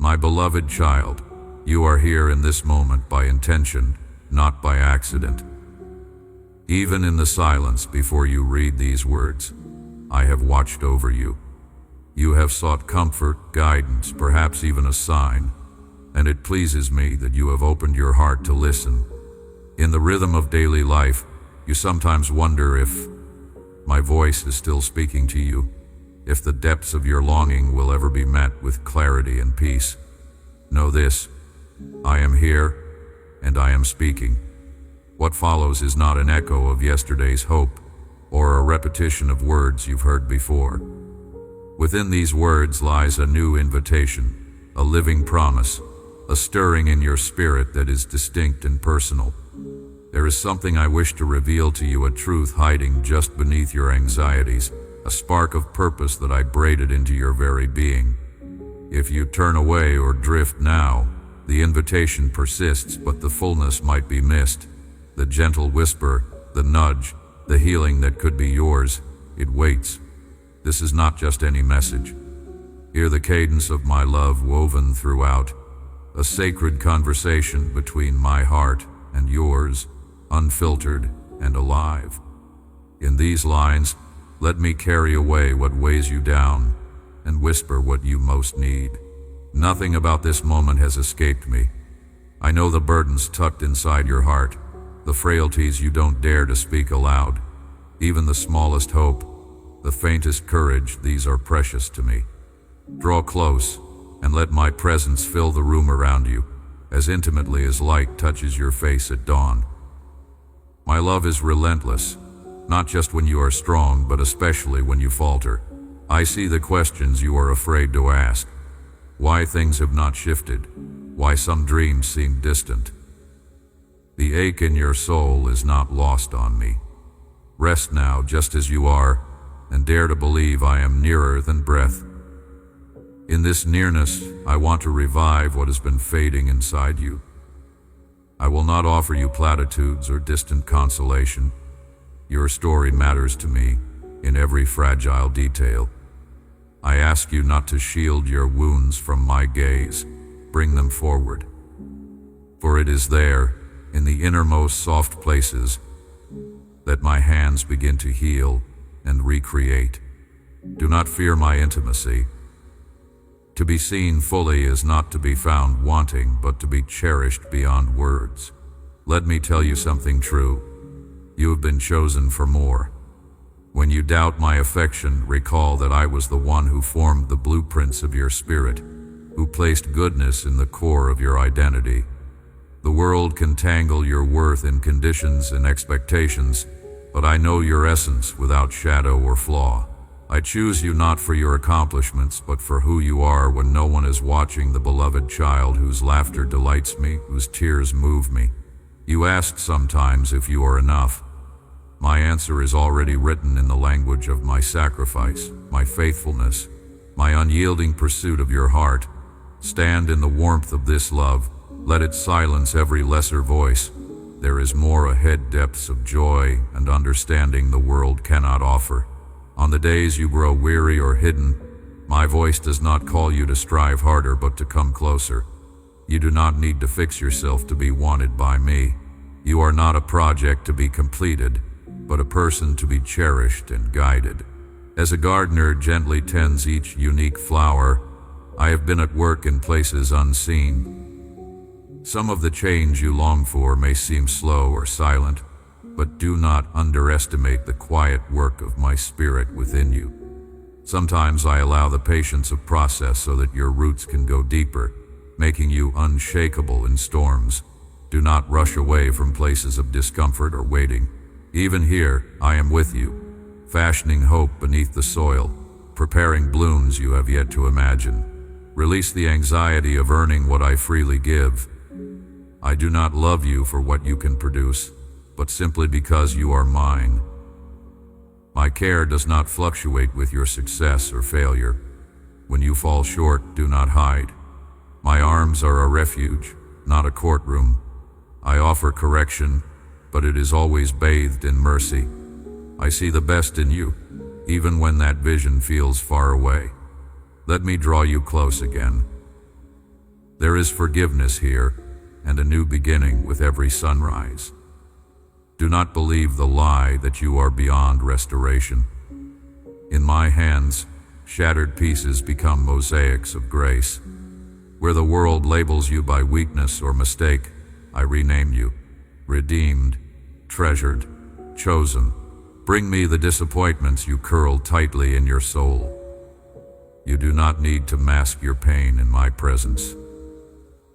My beloved child, you are here in this moment by intention, not by accident. Even in the silence before you read these words, I have watched over you. You have sought comfort, guidance, perhaps even a sign, and it pleases me that you have opened your heart to listen. In the rhythm of daily life, you sometimes wonder if my voice is still speaking to you, if the depths of your longing will ever be met with clarity and peace. Know this, I am here, and I am speaking. What follows is not an echo of yesterday's hope, or a repetition of words you've heard before. Within these words lies a new invitation, a living promise, a stirring in your spirit that is distinct and personal. There is something I wish to reveal to you, a truth hiding just beneath your anxieties, a spark of purpose that I braided into your very being. If you turn away or drift now, the invitation persists, but the fullness might be missed. The gentle whisper, the nudge, the healing that could be yours, it waits. This is not just any message. Hear the cadence of my love woven throughout, a sacred conversation between my heart and yours, unfiltered and alive. In these lines, let me carry away what weighs you down and whisper what you most need. Nothing about this moment has escaped me. I know the burdens tucked inside your heart, the frailties you don't dare to speak aloud, even the smallest hope, the faintest courage. These are precious to me. Draw close and let my presence fill the room around you, as intimately as light touches your face at dawn. My love is relentless, not just when you are strong, but especially when you falter. I see the questions you are afraid to ask. Why things have not shifted, why some dreams seem distant. The ache in your soul is not lost on me. Rest now just as you are, and dare to believe I am nearer than breath. In this nearness, I want to revive what has been fading inside you. I will not offer you platitudes or distant consolation. Your story matters to me in every fragile detail. I ask you not to shield your wounds from my gaze. Bring them forward. For it is there, in the innermost soft places, that my hands begin to heal and recreate. Do not fear my intimacy. To be seen fully is not to be found wanting, but to be cherished beyond words. Let me tell you something true. You have been chosen for more. When you doubt my affection, recall that I was the one who formed the blueprints of your spirit, who placed goodness in the core of your identity. The world can tangle your worth in conditions and expectations, but I know your essence without shadow or flaw. I choose you not for your accomplishments, but for who you are when no one is watching, the beloved child whose laughter delights me, whose tears move me. You ask sometimes if you are enough. My answer is already written in the language of my sacrifice, my faithfulness, my unyielding pursuit of your heart. Stand in the warmth of this love. Let it silence every lesser voice. There is more ahead, depths of joy and understanding the world cannot offer. On the days you grow weary or hidden, my voice does not call you to strive harder, but to come closer. You do not need to fix yourself to be wanted by me. You are not a project to be completed, but a person to be cherished and guided. As a gardener gently tends each unique flower, I have been at work in places unseen. Some of the change you long for may seem slow or silent, but do not underestimate the quiet work of my spirit within you. Sometimes I allow the patience of process so that your roots can go deeper, making you unshakable in storms. Do not rush away from places of discomfort or waiting. Even here, I am with you, fashioning hope beneath the soil, preparing blooms you have yet to imagine. Release the anxiety of earning what I freely give. I do not love you for what you can produce, but simply because you are mine. My care does not fluctuate with your success or failure. When you fall short, do not hide. My arms are a refuge, not a courtroom. I offer correction, but it is always bathed in mercy. I see the best in you, even when that vision feels far away. Let me draw you close again. There is forgiveness here, and a new beginning with every sunrise. Do not believe the lie that you are beyond restoration. In my hands, shattered pieces become mosaics of grace. Where the world labels you by weakness or mistake, I rename you, redeemed, treasured, chosen. Bring me the disappointments you curled tightly in your soul. You do not need to mask your pain in my presence.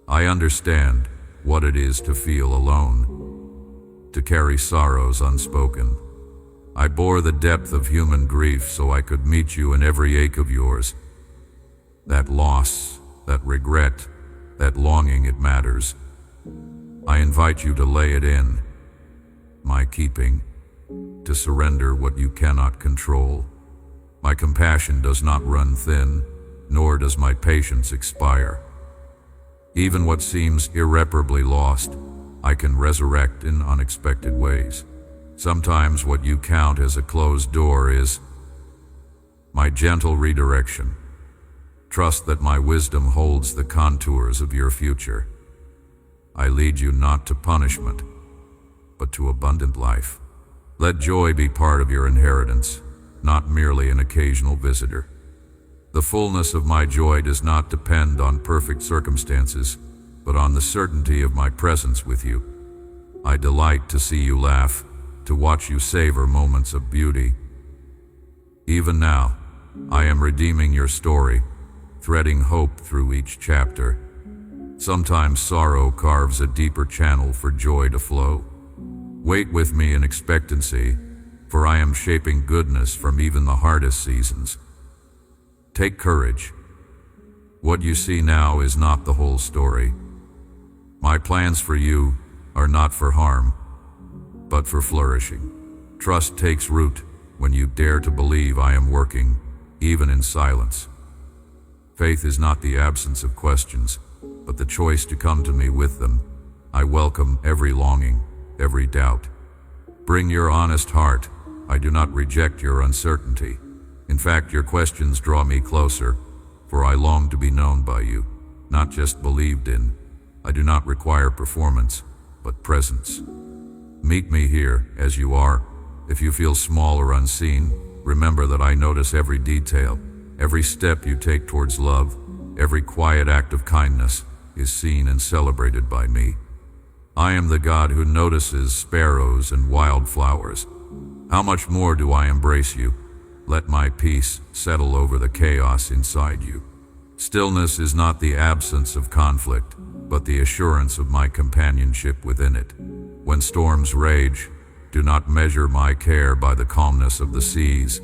I understand what it is to feel alone, to carry sorrows unspoken. I bore the depth of human grief so I could meet you in every ache of yours. That loss, that regret, that longing, it matters. I invite you to lay it in my keeping, to surrender what you cannot control. My compassion does not run thin, nor does my patience expire. Even what seems irreparably lost, I can resurrect in unexpected ways. Sometimes what you count as a closed door is my gentle redirection. Trust that my wisdom holds the contours of your future. I lead you not to punishment, but to abundant life. Let joy be part of your inheritance, not merely an occasional visitor. The fullness of my joy does not depend on perfect circumstances, but on the certainty of my presence with you. I delight to see you laugh, to watch you savor moments of beauty. Even now, I am redeeming your story, threading hope through each chapter. Sometimes sorrow carves a deeper channel for joy to flow. Wait with me in expectancy, for I am shaping goodness from even the hardest seasons. Take courage. What you see now is not the whole story. My plans for you are not for harm, but for flourishing. Trust takes root when you dare to believe I am working, even in silence. Faith is not the absence of questions, but the choice to come to me with them. I welcome every longing, every doubt. Bring your honest heart. I do not reject your uncertainty. In fact, your questions draw me closer, for I long to be known by you, not just believed in. I do not require performance, but presence. Meet me here, as you are. If you feel small or unseen, remember that I notice every detail. Every step you take towards love, every quiet act of kindness, is seen and celebrated by me. I am the God who notices sparrows and wildflowers. How much more do I embrace you? Let my peace settle over the chaos inside you. Stillness is not the absence of conflict, but the assurance of my companionship within it. When storms rage, do not measure my care by the calmness of the seas,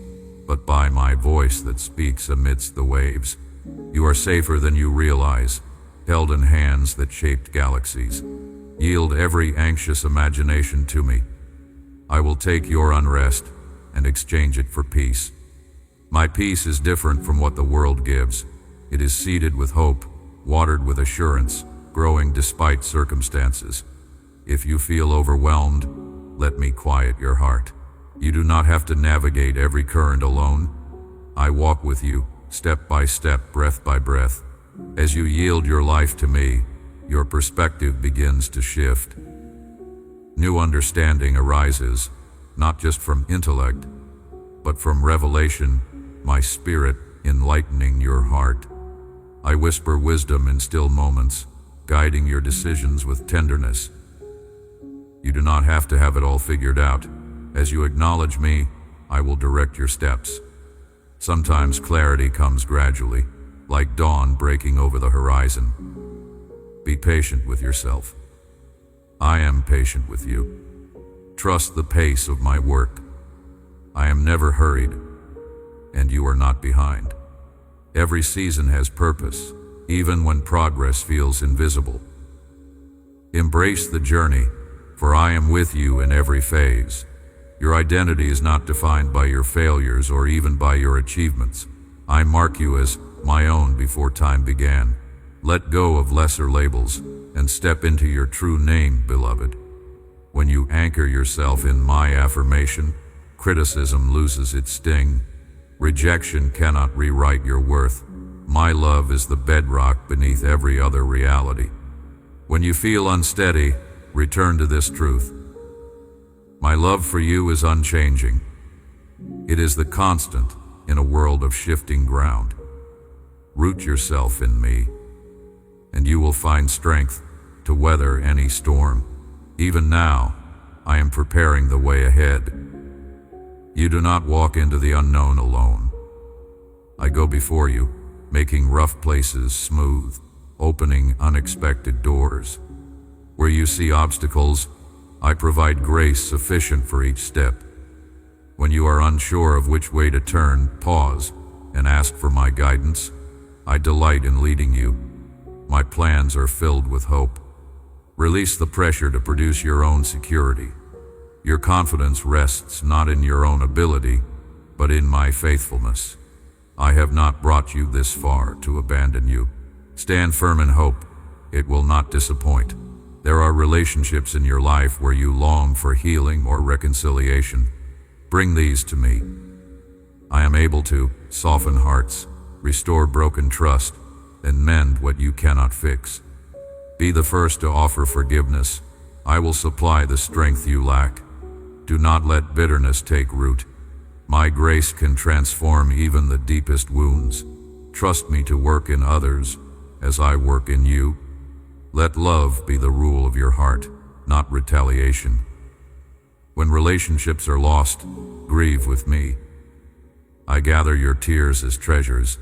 but by my voice that speaks amidst the waves. You are safer than you realize, held in hands that shaped galaxies. Yield every anxious imagination to me. I will take your unrest and exchange it for peace. My peace is different from what the world gives. It is seeded with hope, watered with assurance, growing despite circumstances. If you feel overwhelmed, let me quiet your heart. You do not have to navigate every current alone. I walk with you, step by step, breath by breath. As you yield your life to me, your perspective begins to shift. New understanding arises, not just from intellect, but from revelation, my spirit enlightening your heart. I whisper wisdom in still moments, guiding your decisions with tenderness. You do not have to have it all figured out. As you acknowledge me, I will direct your steps. Sometimes clarity comes gradually, like dawn breaking over the horizon. Be patient with yourself. I am patient with you. Trust the pace of my work. I am never hurried, and you are not behind. Every season has purpose, even when progress feels invisible. Embrace the journey, for I am with you in every phase. Your identity is not defined by your failures or even by your achievements. I mark you as my own before time began. Let go of lesser labels and step into your true name, beloved. When you anchor yourself in my affirmation, criticism loses its sting. Rejection cannot rewrite your worth. my love is the bedrock beneath every other reality. When you feel unsteady, return to this truth. My love for you is unchanging. It is the constant in a world of shifting ground. Root yourself in me, and you will find strength to weather any storm. Even now, I am preparing the way ahead. You do not walk into the unknown alone. I go before you, making rough places smooth, opening unexpected doors. Where you see obstacles, I provide grace sufficient for each step. When you are unsure of which way to turn, pause and ask for my guidance. I delight in leading you. My plans are filled with hope. Release the pressure to produce your own security. Your confidence rests not in your own ability, but in my faithfulness. I have not brought you this far to abandon you. Stand firm in hope. It will not disappoint. There are relationships in your life where you long for healing or reconciliation. Bring these to me. I am able to soften hearts, restore broken trust, and mend what you cannot fix. Be the first to offer forgiveness. I will supply the strength you lack. Do not let bitterness take root. My grace can transform even the deepest wounds. Trust me to work in others as I work in you. Let love be the rule of your heart, not retaliation. When relationships are lost, grieve with me. I gather your tears as treasures,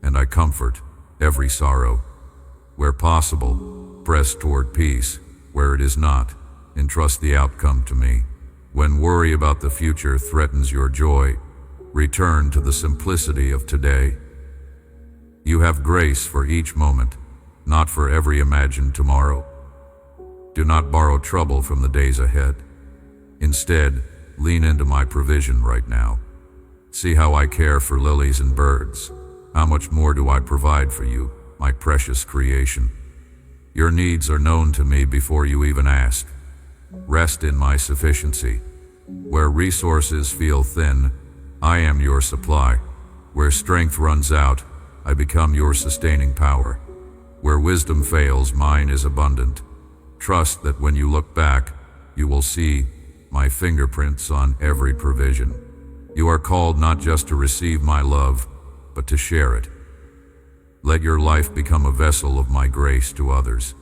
and I comfort every sorrow. Where possible, press toward peace. Where it is not, entrust the outcome to me. When worry about the future threatens your joy, return to the simplicity of today. You have grace for each moment, not for every imagined tomorrow. Do not borrow trouble from the days ahead. Instead, lean into my provision right now. See how I care for lilies and birds. How much more do I provide for you, my precious creation? Your needs are known to me before you even ask. Rest in my sufficiency. Where resources feel thin, I am your supply. Where strength runs out, I become your sustaining power. Where wisdom fails, mine is abundant. Trust that when you look back, you will see my fingerprints on every provision. You are called not just to receive my love, but to share it. Let your life become a vessel of my grace to others.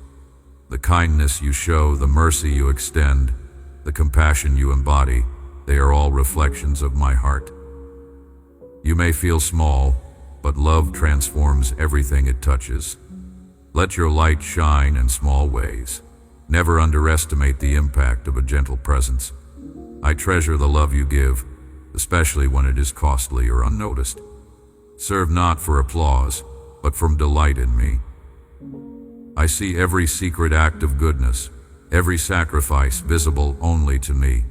The kindness you show, the mercy you extend, the compassion you embody, they are all reflections of my heart. You may feel small, but love transforms everything it touches. Let your light shine in small ways. Never underestimate the impact of a gentle presence. I treasure the love you give, especially when it is costly or unnoticed. Serve not for applause, but from delight in me. I see every secret act of goodness, every sacrifice visible only to me.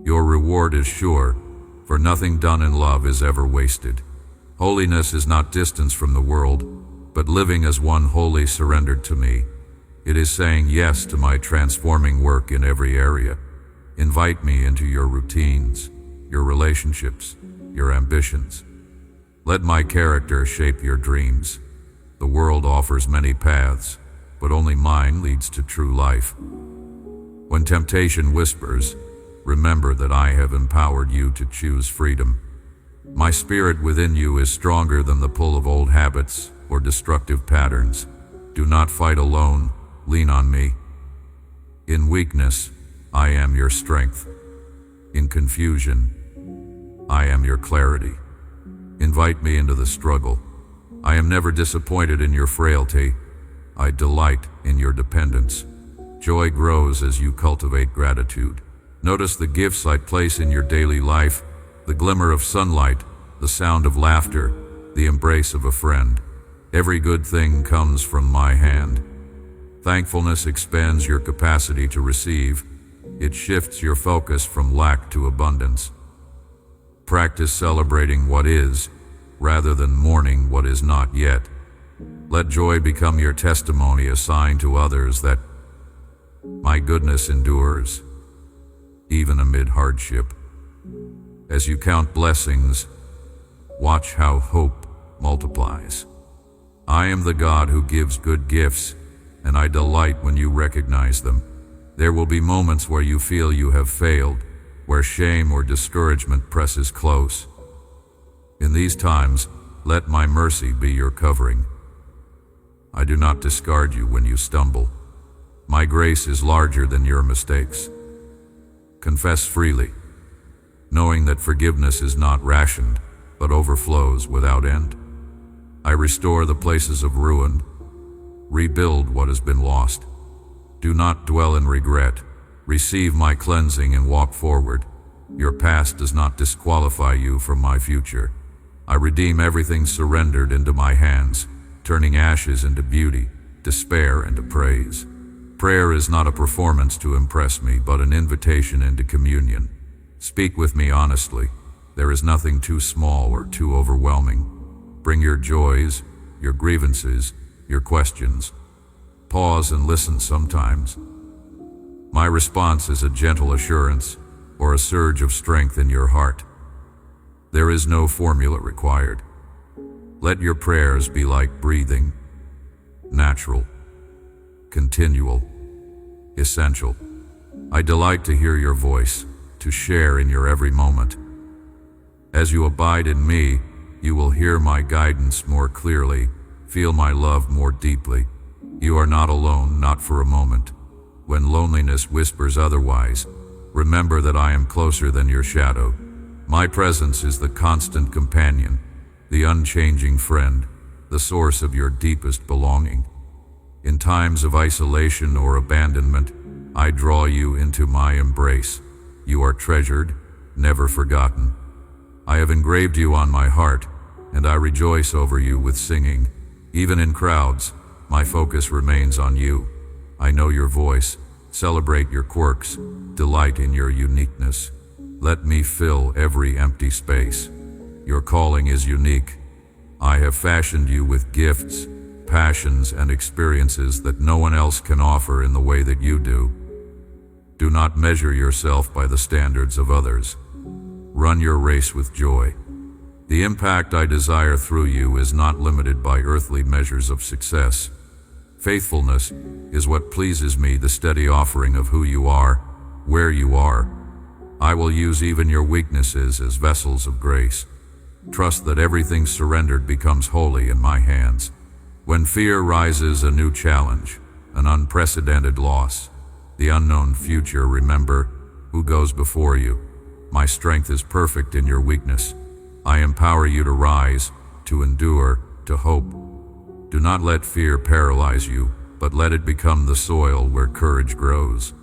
Your reward is sure, for nothing done in love is ever wasted. Holiness is not distance from the world, but living as one wholly surrendered to me. It is saying yes to my transforming work in every area. Invite me into your routines, your relationships, your ambitions. Let my character shape your dreams. The world offers many paths, but only mine leads to true life. When temptation whispers, remember that I have empowered you to choose freedom. My spirit within you is stronger than the pull of old habits or destructive patterns. Do not fight alone, lean on me. In weakness, I am your strength. In confusion, I am your clarity. Invite me into the struggle. I am never disappointed in your frailty. I delight in your dependence. Joy grows as you cultivate gratitude. Notice the gifts I place in your daily life, the glimmer of sunlight, the sound of laughter, the embrace of a friend. Every good thing comes from my hand. Thankfulness expands your capacity to receive. It shifts your focus from lack to abundance. Practice celebrating what is, rather than mourning what is not yet. Let joy become your testimony, a sign to others that my goodness endures, even amid hardship. As you count blessings, watch how hope multiplies. I am the God who gives good gifts, and I delight when you recognize them. There will be moments where you feel you have failed, where shame or discouragement presses close. In these times, let my mercy be your covering. I do not discard you when you stumble. My grace is larger than your mistakes. Confess freely, knowing that forgiveness is not rationed, but overflows without end. I restore the places of ruin, rebuild what has been lost. Do not dwell in regret. Receive my cleansing and walk forward. Your past does not disqualify you from my future. I redeem everything surrendered into my hands, turning ashes into beauty, despair into praise. Prayer is not a performance to impress me, but an invitation into communion. Speak with me honestly. There is nothing too small or too overwhelming. Bring your joys, your grievances, your questions. Pause and listen sometimes. My response is a gentle assurance or a surge of strength in your heart. There is no formula required. Let your prayers be like breathing, natural, continual, essential. I delight to hear your voice, to share in your every moment. As you abide in me, you will hear my guidance more clearly, feel my love more deeply. You are not alone, not for a moment. When loneliness whispers otherwise, remember that I am closer than your shadow. My presence is the constant companion, the unchanging friend, the source of your deepest belonging. In times of isolation or abandonment, I draw you into my embrace. You are treasured, never forgotten. I have engraved you on my heart, and I rejoice over you with singing. Even in crowds, my focus remains on you. I know your voice. Celebrate your quirks. Delight in your uniqueness. Let me fill every empty space. Your calling is unique. I have fashioned you with gifts, passions, and experiences that no one else can offer in the way that you do. Do not measure yourself by the standards of others. Run your race with joy. The impact I desire through you is not limited by earthly measures of success. Faithfulness is what pleases me, the steady offering of who you are, where you are. I will use even your weaknesses as vessels of grace. Trust that everything surrendered becomes holy in my hands. When fear rises, a new challenge, an unprecedented loss, the unknown future, remember who goes before you. My strength is perfect in your weakness. I empower you to rise, to endure, to hope. Do not let fear paralyze you, but let it become the soil where courage grows.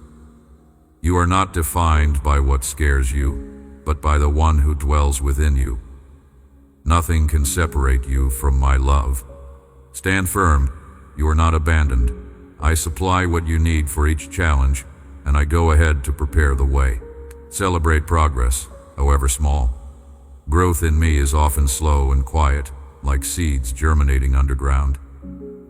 You are not defined by what scares you, but by the one who dwells within you. Nothing can separate you from my love. Stand firm. You are not abandoned. I supply what you need for each challenge, and I go ahead to prepare the way. Celebrate progress, however small. Growth in me is often slow and quiet, like seeds germinating underground.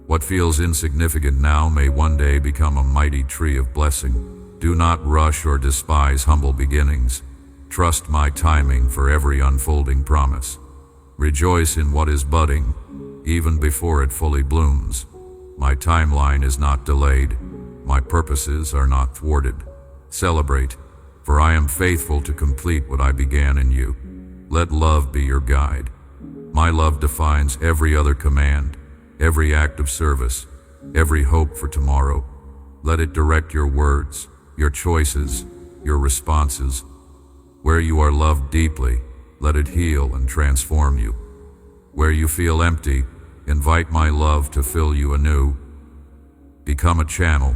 What feels insignificant now may one day become a mighty tree of blessing. Do not rush or despise humble beginnings. Trust my timing for every unfolding promise. Rejoice in what is budding, even before it fully blooms. My timeline is not delayed. My purposes are not thwarted. Celebrate, for I am faithful to complete what I began in you. Let love be your guide. My love defines every other command, every act of service, every hope for tomorrow. Let it direct your words, your choices, your responses. Where you are loved deeply, let it heal and transform you. Where you feel empty, invite my love to fill you anew. Become a channel,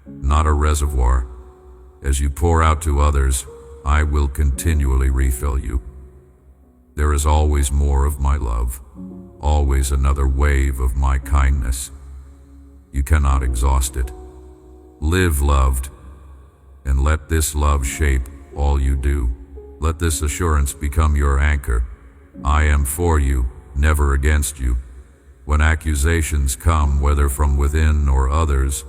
not a reservoir. As you pour out to others, I will continually refill you. There is always more of my love, always another wave of my kindness. You cannot exhaust it. Live loved, and let this love shape all you do. Let this assurance become your anchor. I am for you, never against you. When accusations come, whether from within or others,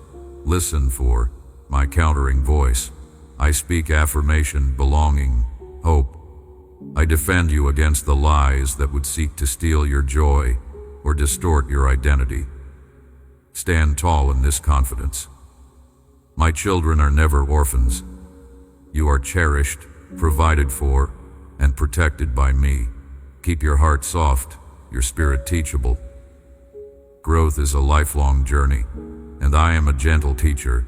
listen for my countering voice. I speak affirmation, belonging, hope. I defend you against the lies that would seek to steal your joy or distort your identity. Stand tall in this confidence. My children are never orphans. You are cherished, provided for, and protected by me. Keep your heart soft, your spirit teachable. Growth is a lifelong journey, and I am a gentle teacher.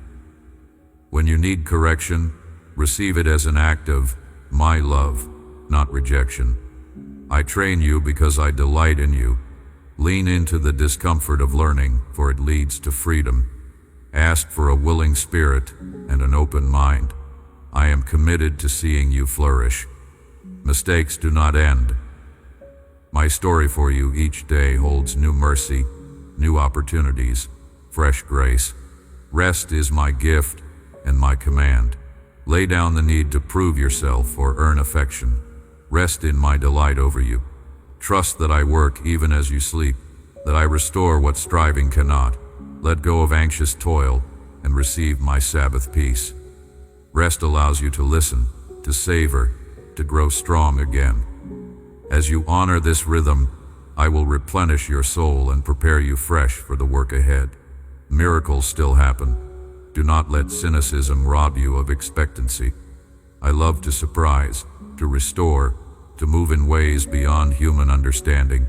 When you need correction, receive it as an act of my love, not rejection. I train you because I delight in you. Lean into the discomfort of learning, for it leads to freedom. Ask for a willing spirit and an open mind. I am committed to seeing you flourish. Mistakes do not end. My story for you each day holds new mercy, new opportunities, fresh grace. Rest is my gift and my command. Lay down the need to prove yourself or earn affection. Rest in my delight over you. Trust that I work even as you sleep, that I restore what striving cannot. Let go of anxious toil and receive my Sabbath peace. Rest allows you to listen, to savor, to grow strong again. As you honor this rhythm, I will replenish your soul and prepare you fresh for the work ahead. Miracles still happen. Do not let cynicism rob you of expectancy. I love to surprise, to restore, to move in ways beyond human understanding.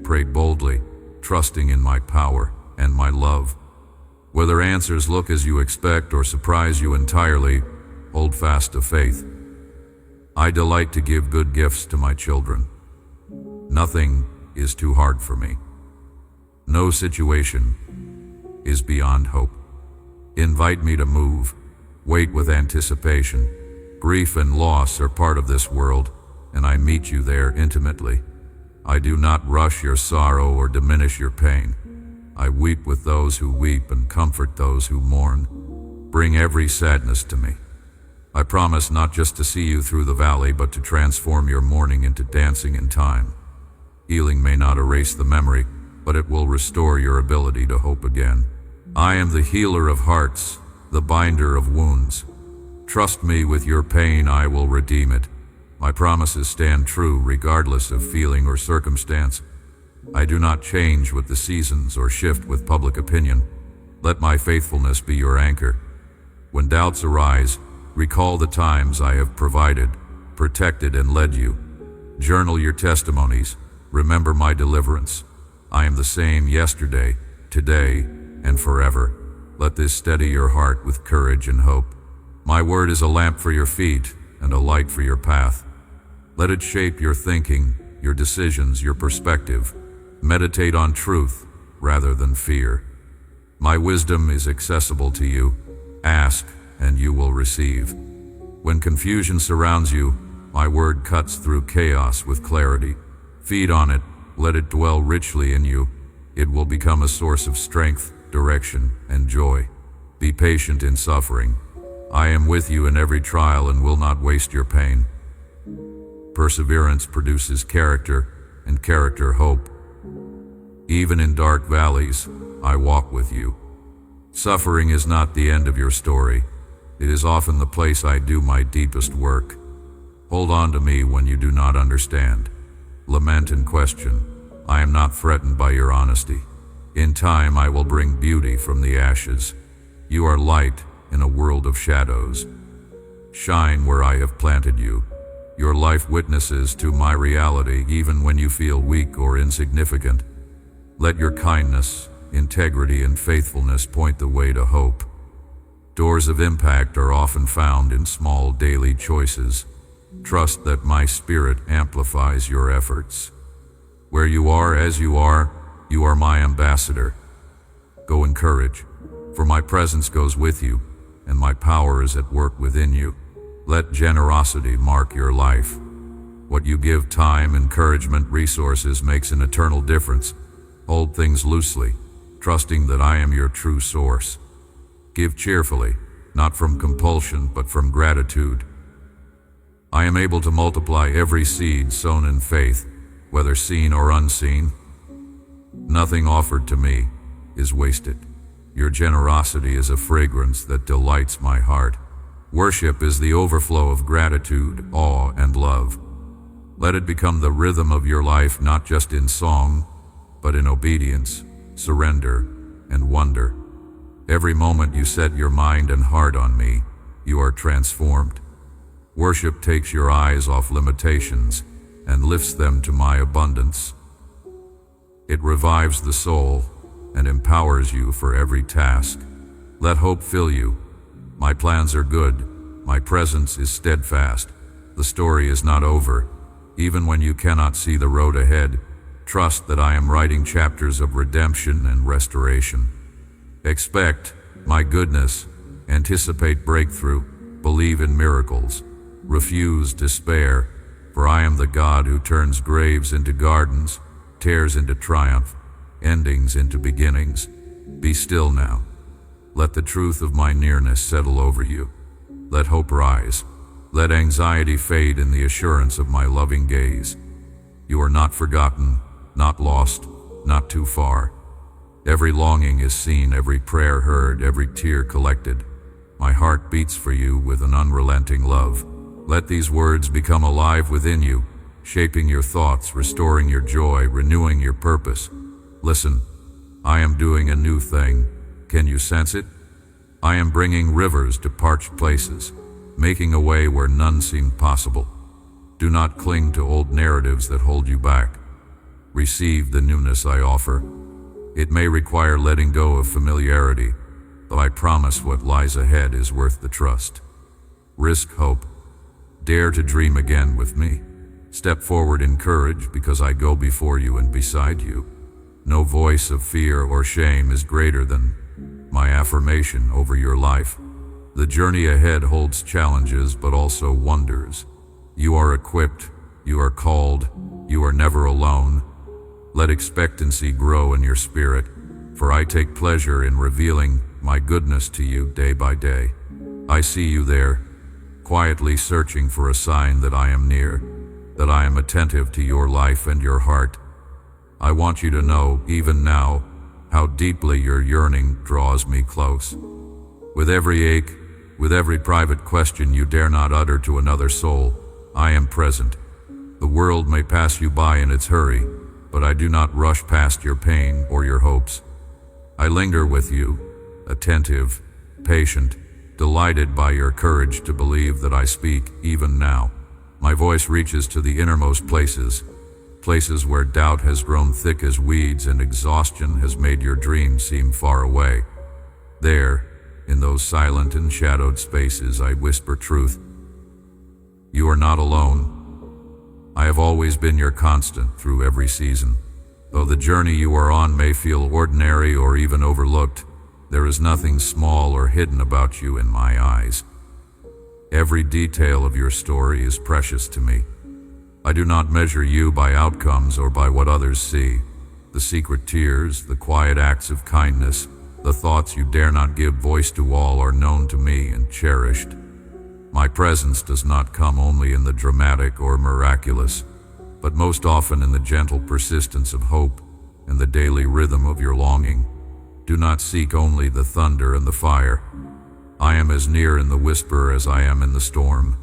Pray boldly, trusting in my power and my love. Whether answers look as you expect or surprise you entirely, hold fast to faith. I delight to give good gifts to my children. Nothing is too hard for me. No situation is beyond hope. Invite me to move. Wait with anticipation. Grief and loss are part of this world, and I meet you there intimately. I do not rush your sorrow or diminish your pain. I weep with those who weep and comfort those who mourn. Bring every sadness to me. I promise not just to see you through the valley, but to transform your mourning into dancing in time. Healing may not erase the memory, but it will restore your ability to hope again. I am the healer of hearts, the binder of wounds. Trust me, with your pain I will redeem it. My promises stand true regardless of feeling or circumstance. I do not change with the seasons or shift with public opinion. Let my faithfulness be your anchor. When doubts arise, recall the times I have provided, protected, and led you. Journal your testimonies. Remember my deliverance. I am the same yesterday, today, and forever. Let this steady your heart with courage and hope. My word is a lamp for your feet and a light for your path. Let it shape your thinking, your decisions, your perspective. Meditate on truth rather than fear. My wisdom is accessible to you. Ask, and you will receive. When confusion surrounds you, my word cuts through chaos with clarity. Feed on it, let it dwell richly in you. It will become a source of strength, direction, and joy. Be patient in suffering. I am with you in every trial and will not waste your pain. Perseverance produces character, and character hope. Even in dark valleys, I walk with you. Suffering is not the end of your story. It is often the place I do my deepest work. Hold on to me when you do not understand. Lament and question. I am not threatened by your honesty. In time I will bring beauty from the ashes. You are light in a world of shadows. Shine where I have planted you. Your life witnesses to my reality even when you feel weak or insignificant. Let your kindness, integrity, and faithfulness point the way to hope. Doors of impact are often found in small daily choices. Trust that my spirit amplifies your efforts. Where you are as you are my ambassador. Go in courage, for my presence goes with you, and my power is at work within you. Let generosity mark your life. What you give, time, encouragement, resources, makes an eternal difference. Hold things loosely, trusting that I am your true source. Give cheerfully, not from compulsion, but from gratitude. I am able to multiply every seed sown in faith, whether seen or unseen. Nothing offered to me is wasted. Your generosity is a fragrance that delights my heart. Worship is the overflow of gratitude, awe, and love. Let it become the rhythm of your life, not just in song, but in obedience, surrender, and wonder. Every moment you set your mind and heart on me, you are transformed. Worship takes your eyes off limitations and lifts them to my abundance. It revives the soul and empowers you for every task. Let hope fill you. My plans are good. My presence is steadfast. The story is not over. Even when you cannot see the road ahead, trust that I am writing chapters of redemption and restoration. Expect my goodness. Anticipate breakthrough. Believe in miracles. Refuse despair, for I am the God who turns graves into gardens, tears into triumph, endings into beginnings. Be still now. Let the truth of my nearness settle over you. Let hope rise. Let anxiety fade in the assurance of my loving gaze. You are not forgotten, not lost, not too far. Every longing is seen, every prayer heard, every tear collected. My heart beats for you with an unrelenting love. Let these words become alive within you, shaping your thoughts, restoring your joy, renewing your purpose. Listen, I am doing a new thing. Can you sense it? I am bringing rivers to parched places, making a way where none seemed possible. Do not cling to old narratives that hold you back. Receive the newness I offer. It may require letting go of familiarity, but I promise what lies ahead is worth the trust. Risk hope. Dare to dream again with me. Step forward in courage, because I go before you and beside you. No voice of fear or shame is greater than my affirmation over your life. The journey ahead holds challenges, but also wonders. You are equipped, you are called, you are never alone. Let expectancy grow in your spirit, for I take pleasure in revealing my goodness to you day by day. I see you there, quietly searching for a sign that I am near, that I am attentive to your life and your heart. I want you to know, even now, how deeply your yearning draws me close. With every ache, with every private question you dare not utter to another soul, I am present. The world may pass you by in its hurry, but I do not rush past your pain or your hopes. I linger with you, attentive, patient, delighted by your courage to believe that I speak even now. My voice reaches to the innermost places, places where doubt has grown thick as weeds and exhaustion has made your dreams seem far away. There, in those silent and shadowed spaces, I whisper truth. You are not alone. I have always been your constant through every season. Though the journey you are on may feel ordinary or even overlooked, there is nothing small or hidden about you in my eyes. Every detail of your story is precious to me. I do not measure you by outcomes or by what others see. The secret tears, the quiet acts of kindness, the thoughts you dare not give voice to all are known to me and cherished. My presence does not come only in the dramatic or miraculous, but most often in the gentle persistence of hope and the daily rhythm of your longing. Do not seek only the thunder and the fire. I am as near in the whisper as I am in the storm.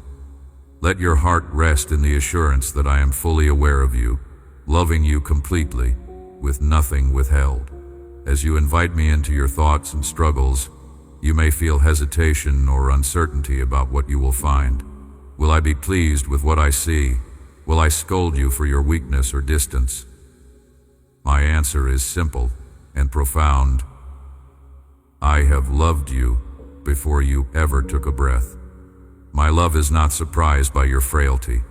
Let your heart rest in the assurance that I am fully aware of you, loving you completely, with nothing withheld. As you invite me into your thoughts and struggles, you may feel hesitation or uncertainty about what you will find. Will I be pleased with what I see? Will I scold you for your weakness or distance? My answer is simple and profound. I have loved you before you ever took a breath. My love is not surprised by your frailty,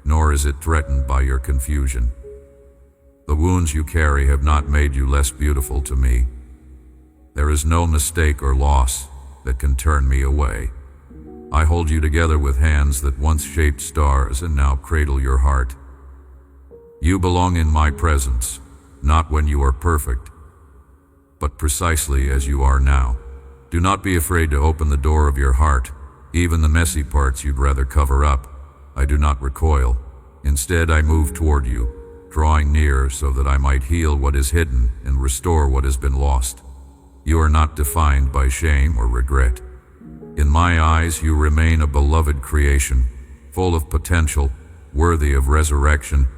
nor is it threatened by your confusion. The wounds you carry have not made you less beautiful to me. There is no mistake or loss that can turn me away. I hold you together with hands that once shaped stars and now cradle your heart. You belong in my presence, not when you are perfect, but precisely as you are now. Do not be afraid to open the door of your heart, even the messy parts you'd rather cover up. I do not recoil. Instead, I move toward you, drawing near so that I might heal what is hidden and restore what has been lost. You are not defined by shame or regret. In my eyes, you remain a beloved creation, full of potential, worthy of resurrection.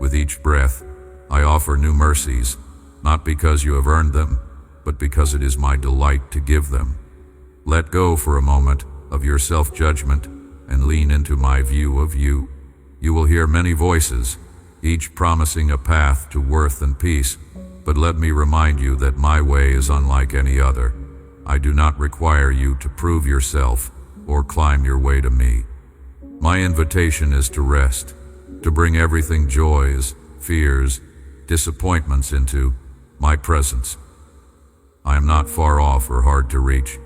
With each breath, I offer new mercies, not because you have earned them, but because it is my delight to give them. Let go for a moment of your self-judgment and lean into my view of you. You will hear many voices, each promising a path to worth and peace, but let me remind you that my way is unlike any other. I do not require you to prove yourself or climb your way to me. My invitation is to rest, to bring everything joys, fears, disappointments into my presence. I am not far off or hard to reach.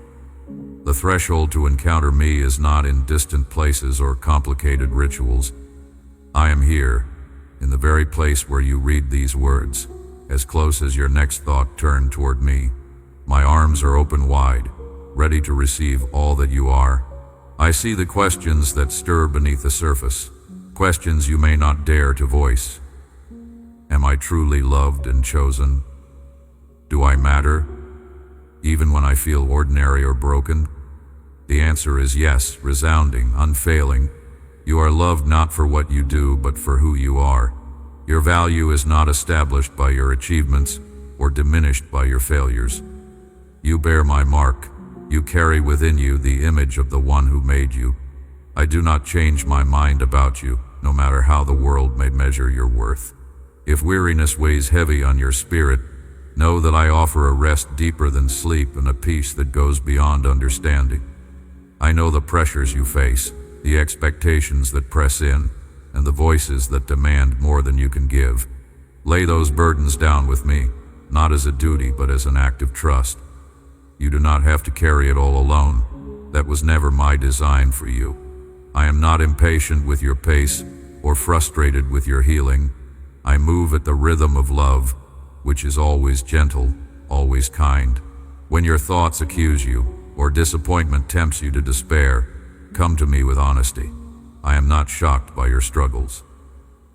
The threshold to encounter me is not in distant places or complicated rituals. I am here, in the very place where you read these words, as close as your next thought turned toward me. My arms are open wide, ready to receive all that you are. I see the questions that stir beneath the surface, questions you may not dare to voice. Am I truly loved and chosen? Do I matter, even when I feel ordinary or broken? The answer is yes, resounding, unfailing. You are loved not for what you do, but for who you are. Your value is not established by your achievements or diminished by your failures. You bear my mark. You carry within you the image of the one who made you. I do not change my mind about you, no matter how the world may measure your worth. If weariness weighs heavy on your spirit, know that I offer a rest deeper than sleep and a peace that goes beyond understanding. I know the pressures you face, the expectations that press in, and the voices that demand more than you can give. Lay those burdens down with me, not as a duty but as an act of trust. You do not have to carry it all alone. That was never my design for you. I am not impatient with your pace or frustrated with your healing. I move at the rhythm of love, which is always gentle, always kind. When your thoughts accuse you or disappointment tempts you to despair, come to me with honesty. I am not shocked by your struggles.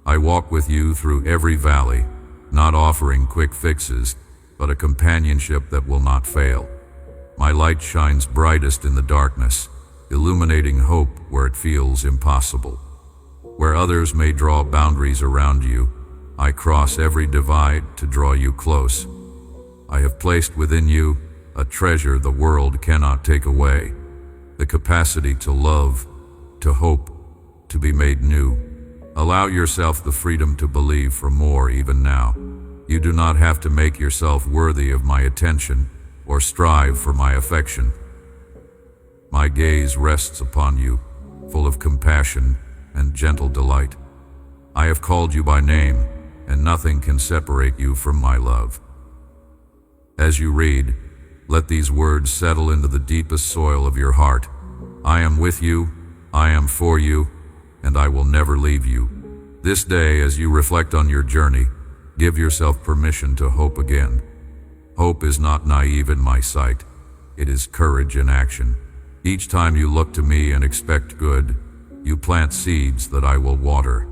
I walk with you through every valley, not offering quick fixes, but a companionship that will not fail. My light shines brightest in the darkness, illuminating hope where it feels impossible. Where others may draw boundaries around you, I cross every divide to draw you close. I have placed within you a treasure the world cannot take away, the capacity to love, to hope, to be made new. Allow yourself the freedom to believe for more even now. You do not have to make yourself worthy of my attention or strive for my affection. My gaze rests upon you, full of compassion and gentle delight. I have called you by name, and nothing can separate you from my love. As you read, let these words settle into the deepest soil of your heart. I am with you, I am for you, and I will never leave you. This day, as you reflect on your journey, give yourself permission to hope again. Hope is not naive in my sight. It is courage in action. Each time you look to me and expect good, you plant seeds that I will water.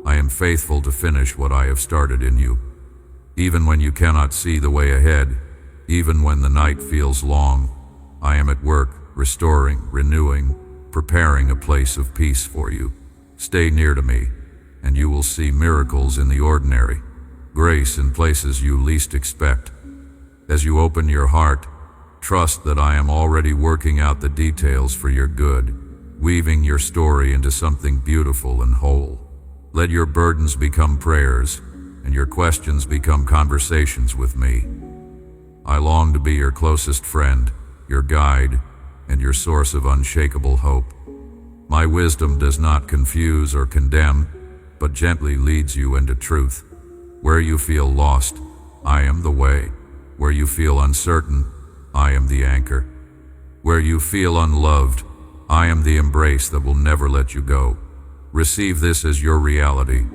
I am faithful to finish what I have started in you. Even when you cannot see the way ahead, even when the night feels long, I am at work, restoring, renewing, preparing a place of peace for you. Stay near to me, and you will see miracles in the ordinary, grace in places you least expect. As you open your heart, trust that I am already working out the details for your good, weaving your story into something beautiful and whole. Let your burdens become prayers, and your questions become conversations with me. I long to be your closest friend, your guide, and your source of unshakable hope. My wisdom does not confuse or condemn, but gently leads you into truth. Where you feel lost, I am the way. Where you feel uncertain, I am the anchor. Where you feel unloved, I am the embrace that will never let you go. Receive this as your reality.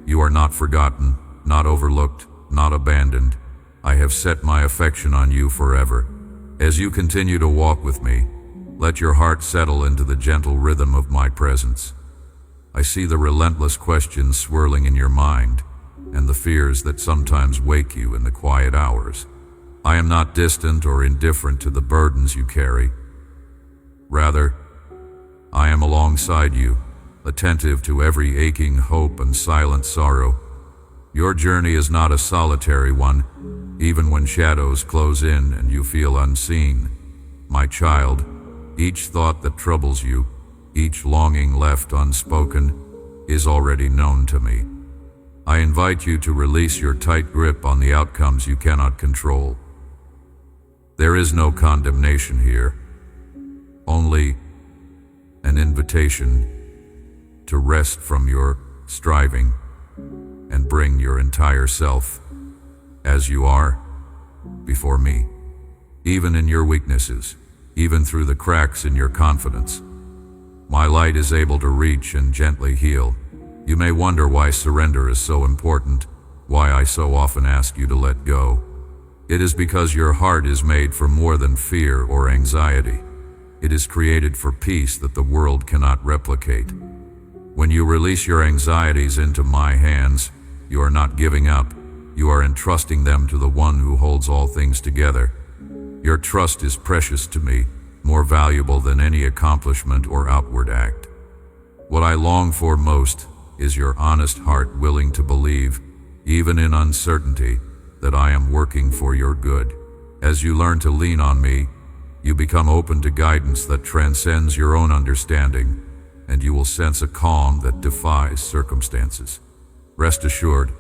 You are not forgotten, not overlooked, not abandoned. I have set my affection on you forever. As you continue to walk with me, let your heart settle into the gentle rhythm of my presence. I see the relentless questions swirling in your mind, and the fears that sometimes wake you in the quiet hours. I am not distant or indifferent to the burdens you carry. Rather, I am alongside you, attentive to every aching hope and silent sorrow. Your journey is not a solitary one, even when shadows close in and you feel unseen. My child, each thought that troubles you, each longing left unspoken, is already known to me. I invite you to release your tight grip on the outcomes you cannot control. There is no condemnation here, only an invitation to rest from your striving and bring your entire self, as you are, before me. Even in your weaknesses, even through the cracks in your confidence, my light is able to reach and gently heal. You may wonder why surrender is so important, why I so often ask you to let go. It is because your heart is made for more than fear or anxiety. It is created for peace that the world cannot replicate. When you release your anxieties into my hands, you are not giving up. You are entrusting them to the one who holds all things together. Your trust is precious to me, more valuable than any accomplishment or outward act. What I long for most is your honest heart willing to believe, even in uncertainty, that I am working for your good. As you learn to lean on me, you become open to guidance that transcends your own understanding, and you will sense a calm that defies circumstances. Rest assured,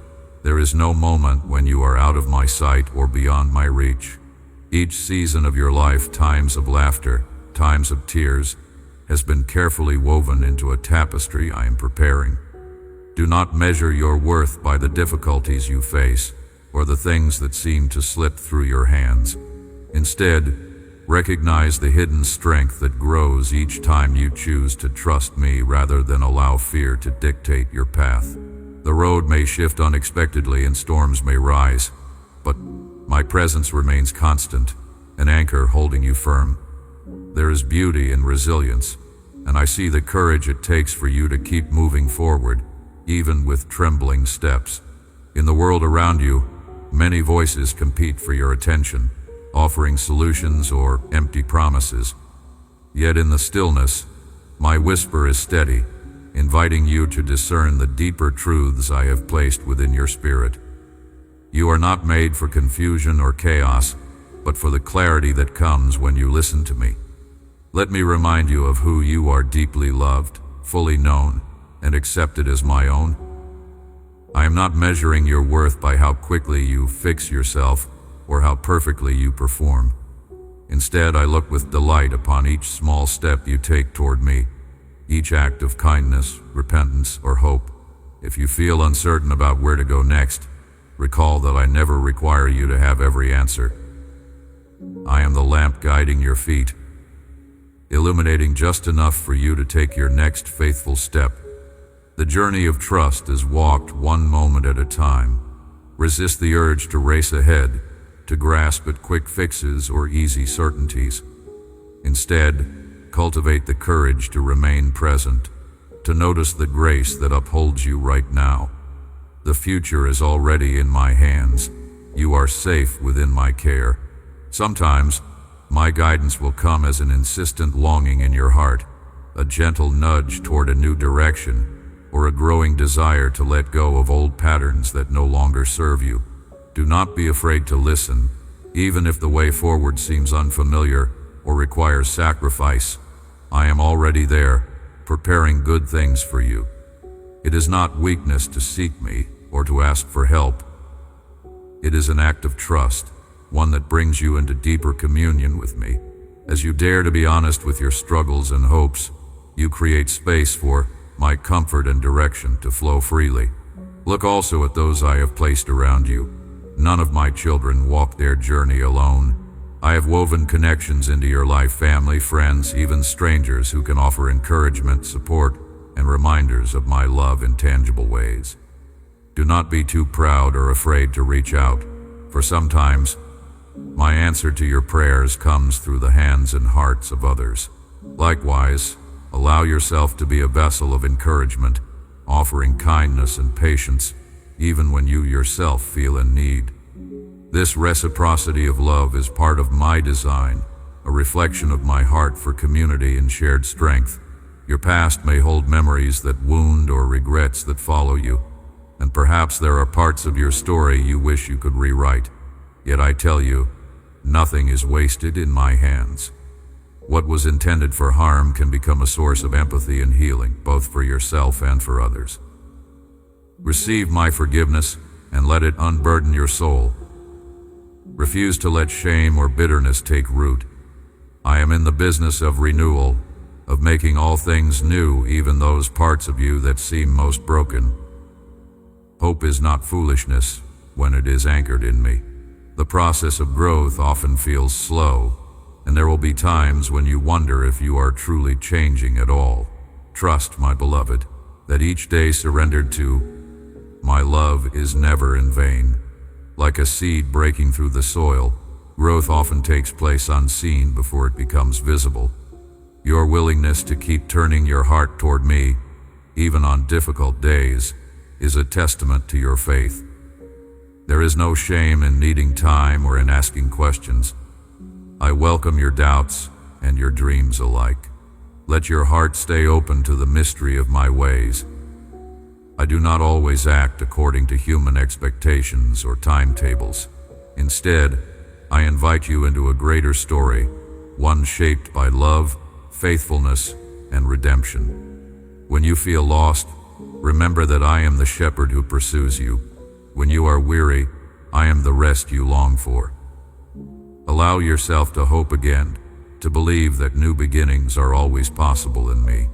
there is no moment when you are out of my sight or beyond my reach. Each season of your life, times of laughter, times of tears, has been carefully woven into a tapestry I am preparing. Do not measure your worth by the difficulties you face or the things that seem to slip through your hands. Instead, recognize the hidden strength that grows each time you choose to trust me rather than allow fear to dictate your path. The road may shift unexpectedly and storms may rise, but my presence remains constant, an anchor holding you firm. There is beauty in resilience, and I see the courage it takes for you to keep moving forward, even with trembling steps. In the world around you, many voices compete for your attention, offering solutions or empty promises. Yet in the stillness, my whisper is steady, inviting you to discern the deeper truths I have placed within your spirit. You are not made for confusion or chaos, but for the clarity that comes when you listen to me. Let me remind you of who you are: deeply loved, fully known, and accepted as my own. I am not measuring your worth by how quickly you fix yourself or how perfectly you perform. Instead, I look with delight upon each small step you take toward me, each act of kindness, repentance, or hope. If you feel uncertain about where to go next, recall that I never require you to have every answer. I am the lamp guiding your feet, illuminating just enough for you to take your next faithful step. The journey of trust is walked one moment at a time. Resist the urge to race ahead, to grasp at quick fixes or easy certainties. Instead, cultivate the courage to remain present, to notice the grace that upholds you right now. The future is already in my hands. You are safe within my care. Sometimes, my guidance will come as an insistent longing in your heart, a gentle nudge toward a new direction, or a growing desire to let go of old patterns that no longer serve you. Do not be afraid to listen, even if the way forward seems unfamiliar or requires sacrifice. I am already there, preparing good things for you. It is not weakness to seek me or to ask for help. It is an act of trust, one that brings you into deeper communion with me. As you dare to be honest with your struggles and hopes, you create space for my comfort and direction to flow freely. Look also at those I have placed around you. None of my children walk their journey alone. I have woven connections into your life: family, friends, even strangers who can offer encouragement, support, and reminders of my love in tangible ways. Do not be too proud or afraid to reach out, for sometimes my answer to your prayers comes through the hands and hearts of others. Likewise, allow yourself to be a vessel of encouragement, offering kindness and patience, even when you yourself feel in need. This reciprocity of love is part of my design, a reflection of my heart for community and shared strength. Your past may hold memories that wound or regrets that follow you, and perhaps there are parts of your story you wish you could rewrite. Yet I tell you, nothing is wasted in my hands. What was intended for harm can become a source of empathy and healing, both for yourself and for others. Receive my forgiveness and let it unburden your soul. Refuse to let shame or bitterness take root. I am in the business of renewal, of making all things new, even those parts of you that seem most broken. Hope is not foolishness when it is anchored in me. The process of growth often feels slow, and there will be times when you wonder if you are truly changing at all. Trust, my beloved, that each day surrendered to my love is never in vain. Like a seed breaking through the soil, growth often takes place unseen before it becomes visible. Your willingness to keep turning your heart toward me, even on difficult days, is a testament to your faith. There is no shame in needing time or in asking questions. I welcome your doubts and your dreams alike. Let your heart stay open to the mystery of my ways. I do not always act according to human expectations or timetables. Instead, I invite you into a greater story, one shaped by love, faithfulness, and redemption. When you feel lost, remember that I am the shepherd who pursues you. When you are weary, I am the rest you long for. Allow yourself to hope again, to believe that new beginnings are always possible in me.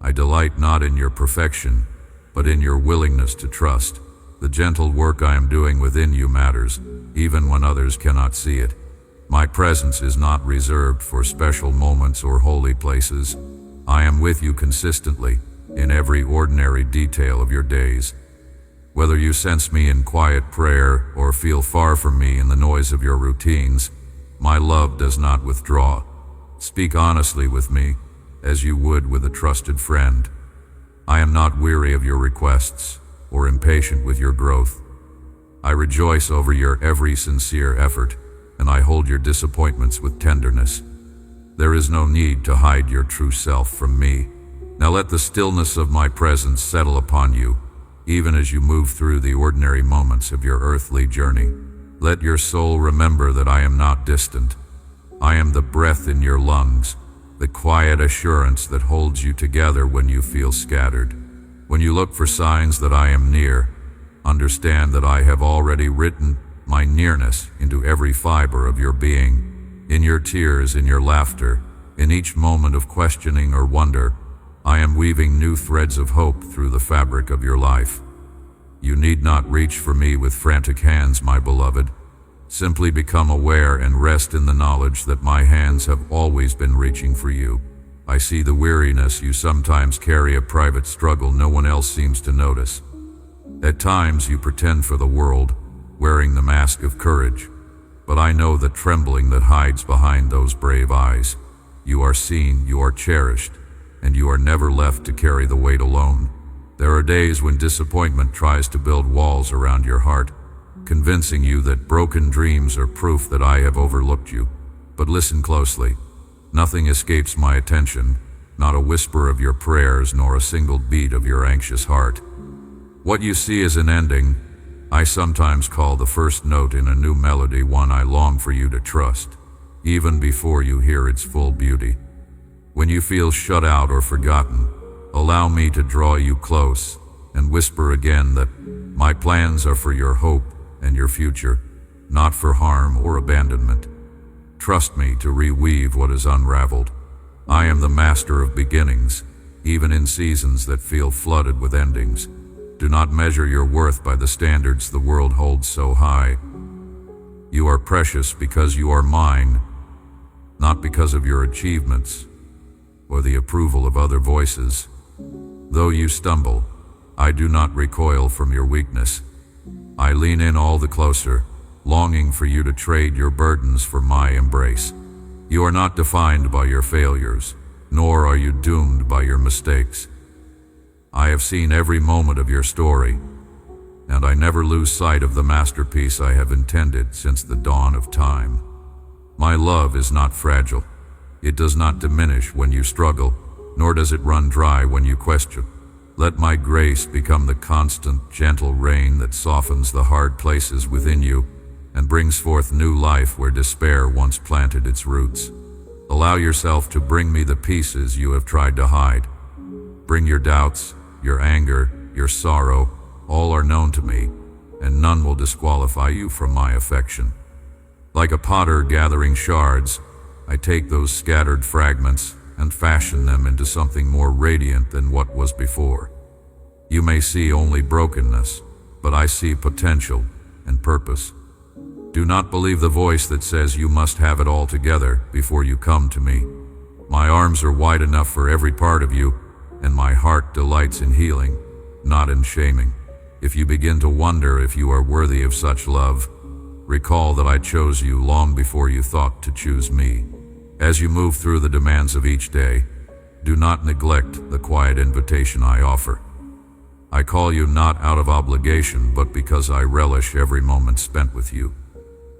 I delight not in your perfection, but in your willingness to trust. The gentle work I am doing within you matters, even when others cannot see it. My presence is not reserved for special moments or holy places. I am with you consistently, in every ordinary detail of your days. Whether you sense me in quiet prayer or feel far from me in the noise of your routines, my love does not withdraw. Speak honestly with me, as you would with a trusted friend. I am not weary of your requests or impatient with your growth. I rejoice over your every sincere effort, and I hold your disappointments with tenderness. There is no need to hide your true self from me. Now let the stillness of my presence settle upon you, even as you move through the ordinary moments of your earthly journey. Let your soul remember that I am not distant. I am the breath in your lungs, the quiet assurance that holds you together when you feel scattered. When you look for signs that I am near, understand that I have already written my nearness into every fiber of your being. In your tears, in your laughter, in each moment of questioning or wonder, I am weaving new threads of hope through the fabric of your life. You need not reach for me with frantic hands, my beloved. Simply become aware and rest in the knowledge that my hands have always been reaching for you. I see the weariness you sometimes carry, a private struggle no one else seems to notice. At times you pretend for the world, wearing the mask of courage, but I know the trembling that hides behind those brave eyes. You are seen, you are cherished, and you are never left to carry the weight alone. There are days when disappointment tries to build walls around your heart, convincing you that broken dreams are proof that I have overlooked you. But listen closely. Nothing escapes my attention, not a whisper of your prayers, nor a single beat of your anxious heart. What you see is an ending I sometimes call the first note in a new melody, one I long for you to trust, even before you hear its full beauty. When you feel shut out or forgotten, allow me to draw you close and whisper again that my plans are for your hope and your future, not for harm or abandonment. Trust me to reweave what is unraveled. I am the master of beginnings, even in seasons that feel flooded with endings. Do not measure your worth by the standards the world holds so high. You are precious because you are mine, not because of your achievements or the approval of other voices. Though you stumble, I do not recoil from your weakness. I lean in all the closer, longing for you to trade your burdens for my embrace. You are not defined by your failures, nor are you doomed by your mistakes. I have seen every moment of your story, and I never lose sight of the masterpiece I have intended since the dawn of time. My love is not fragile. It does not diminish when you struggle, nor does it run dry when you question. Let my grace become the constant, gentle rain that softens the hard places within you and brings forth new life where despair once planted its roots. Allow yourself to bring me the pieces you have tried to hide. Bring your doubts, your anger, your sorrow, all are known to me, and none will disqualify you from my affection. Like a potter gathering shards, I take those scattered fragments and fashion them into something more radiant than what was before. You may see only brokenness, but I see potential and purpose. Do not believe the voice that says you must have it all together before you come to me. My arms are wide enough for every part of you, and my heart delights in healing, not in shaming. If you begin to wonder if you are worthy of such love, recall that I chose you long before you thought to choose me. As you move through the demands of each day, do not neglect the quiet invitation I offer. I call you not out of obligation, but because I relish every moment spent with you.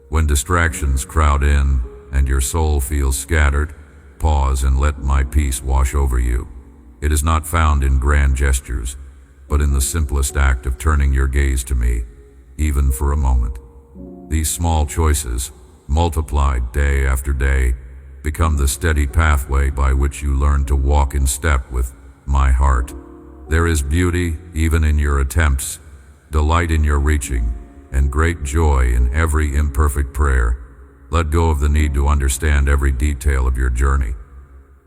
When distractions crowd in and your soul feels scattered, pause and let my peace wash over you. It is not found in grand gestures, but in the simplest act of turning your gaze to me, even for a moment. These small choices, multiplied day after day, become the steady pathway by which you learn to walk in step with my heart. There is beauty even in your attempts, delight in your reaching, and great joy in every imperfect prayer. Let go of the need to understand every detail of your journey.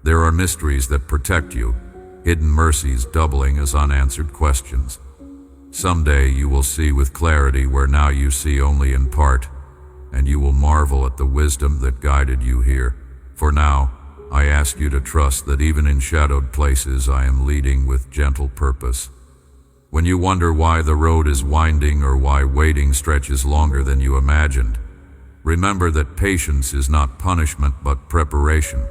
There are mysteries that protect you, hidden mercies doubling as unanswered questions. Someday you will see with clarity where now you see only in part, and you will marvel at the wisdom that guided you here. For now, I ask you to trust that even in shadowed places I am leading with gentle purpose. When you wonder why the road is winding or why waiting stretches longer than you imagined, remember that patience is not punishment but preparation.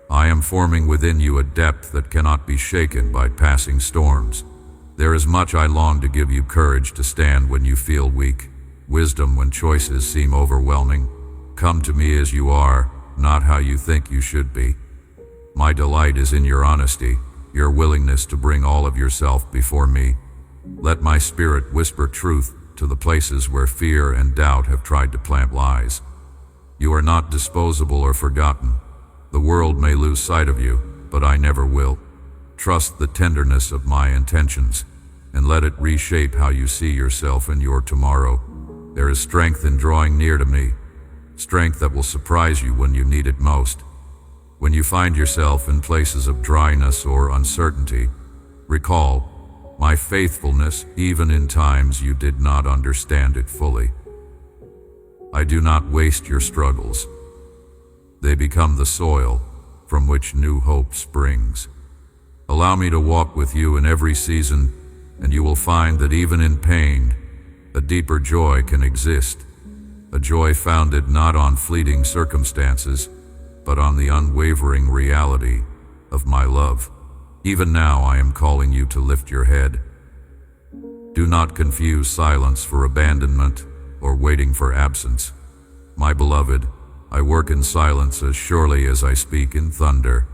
I am forming within you a depth that cannot be shaken by passing storms. There is much I long to give you: courage to stand when you feel weak, wisdom when choices seem overwhelming. Come to me as you are, not how you think you should be. My delight is in your honesty, your willingness to bring all of yourself before me. Let my spirit whisper truth to the places where fear and doubt have tried to plant lies. You are not disposable or forgotten. The world may lose sight of you, but I never will. Trust the tenderness of my intentions, and let it reshape how you see yourself and your tomorrow. There is strength in drawing near to me, strength that will surprise you when you need it most. When you find yourself in places of dryness or uncertainty, recall my faithfulness even in times you did not understand it fully. I do not waste your struggles. They become the soil from which new hope springs. Allow me to walk with you in every season, and you will find that even in pain, a deeper joy can exist. A joy founded not on fleeting circumstances, but on the unwavering reality of my love. Even now I am calling you to lift your head. Do not confuse silence for abandonment or waiting for absence. My beloved, I work in silence as surely as I speak in thunder.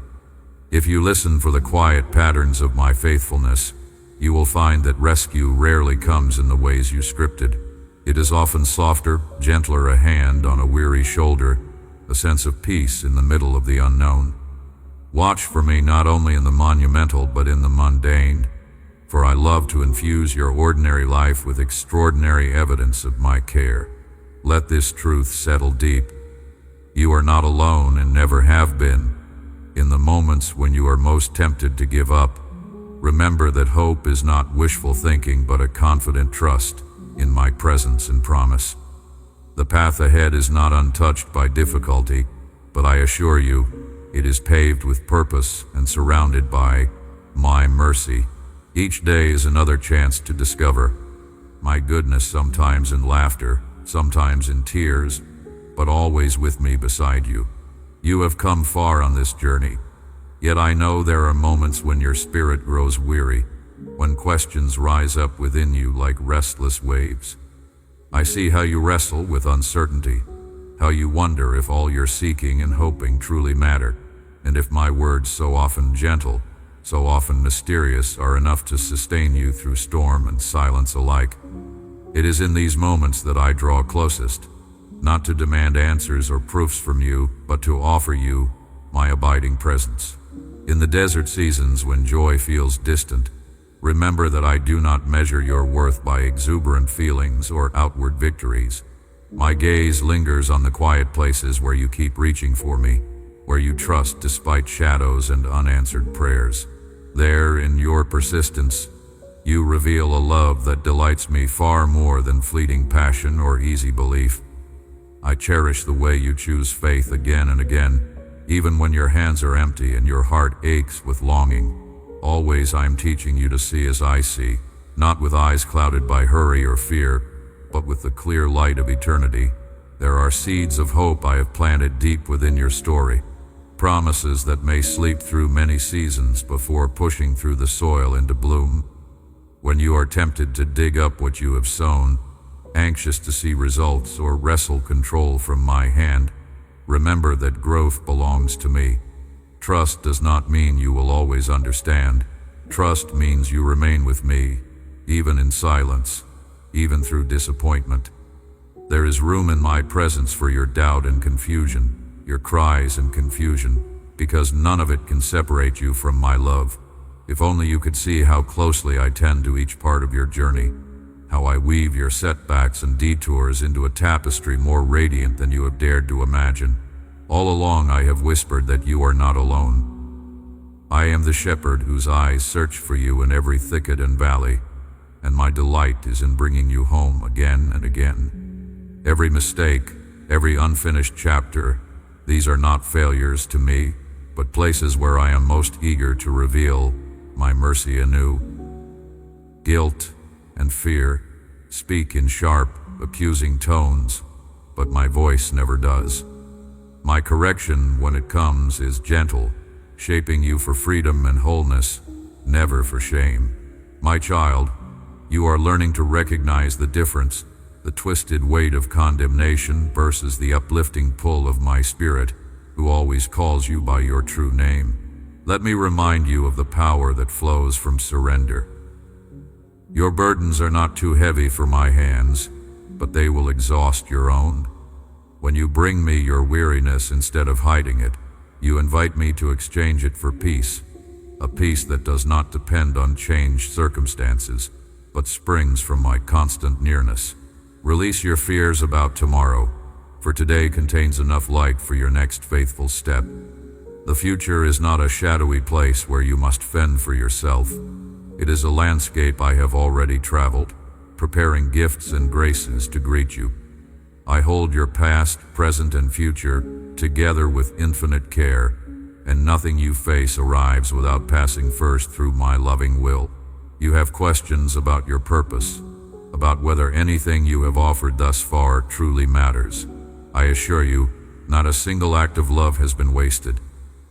If you listen for the quiet patterns of my faithfulness, you will find that rescue rarely comes in the ways you scripted. It is often softer, gentler, a hand on a weary shoulder, a sense of peace in the middle of the unknown. Watch for me not only in the monumental but in the mundane, for I love to infuse your ordinary life with extraordinary evidence of my care. Let this truth settle deep. You are not alone and never have been. In the moments when you are most tempted to give up, remember that hope is not wishful thinking but a confident trust in my presence and promise. The path ahead is not untouched by difficulty, but I assure you, it is paved with purpose and surrounded by my mercy. Each day is another chance to discover my goodness, sometimes in laughter, sometimes in tears, but always with me beside you. You have come far on this journey, yet I know there are moments when your spirit grows weary, when questions rise up within you like restless waves. I see how you wrestle with uncertainty, how you wonder if all your seeking and hoping truly matter, and if my words, so often gentle, so often mysterious, are enough to sustain you through storm and silence alike. It is in these moments that I draw closest, not to demand answers or proofs from you, but to offer you my abiding presence. In the desert seasons when joy feels distant, remember that I do not measure your worth by exuberant feelings or outward victories. My gaze lingers on the quiet places where you keep reaching for me, where you trust despite shadows and unanswered prayers. There, in your persistence, you reveal a love that delights me far more than fleeting passion or easy belief. I cherish the way you choose faith again and again, even when your hands are empty and your heart aches with longing. Always I am teaching you to see as I see, not with eyes clouded by hurry or fear, but with the clear light of eternity. There are seeds of hope I have planted deep within your story, promises that may sleep through many seasons before pushing through the soil into bloom. When you are tempted to dig up what you have sown, anxious to see results or wrestle control from my hand, remember that growth belongs to me. Trust does not mean you will always understand. Trust means you remain with me, even in silence, even through disappointment. There is room in my presence for your doubt and confusion, your cries and confusion, because none of it can separate you from my love. If only you could see how closely I tend to each part of your journey, how I weave your setbacks and detours into a tapestry more radiant than you have dared to imagine. All along I have whispered that you are not alone. I am the shepherd whose eyes search for you in every thicket and valley, and my delight is in bringing you home again and again. Every mistake, every unfinished chapter, these are not failures to me, but places where I am most eager to reveal my mercy anew. Guilt and fear speak in sharp, accusing tones, but my voice never does. My correction, when it comes, is gentle, shaping you for freedom and wholeness, never for shame. My child, you are learning to recognize the difference, the twisted weight of condemnation versus the uplifting pull of my spirit, who always calls you by your true name. Let me remind you of the power that flows from surrender. Your burdens are not too heavy for my hands, but they will exhaust your own. When you bring me your weariness instead of hiding it, you invite me to exchange it for peace, a peace that does not depend on changed circumstances, but springs from my constant nearness. Release your fears about tomorrow, for today contains enough light for your next faithful step. The future is not a shadowy place where you must fend for yourself. It is a landscape I have already traveled, preparing gifts and graces to greet you. I hold your past, present, and future together with infinite care, and nothing you face arrives without passing first through my loving will. You have questions about your purpose, about whether anything you have offered thus far truly matters. I assure you, not a single act of love has been wasted,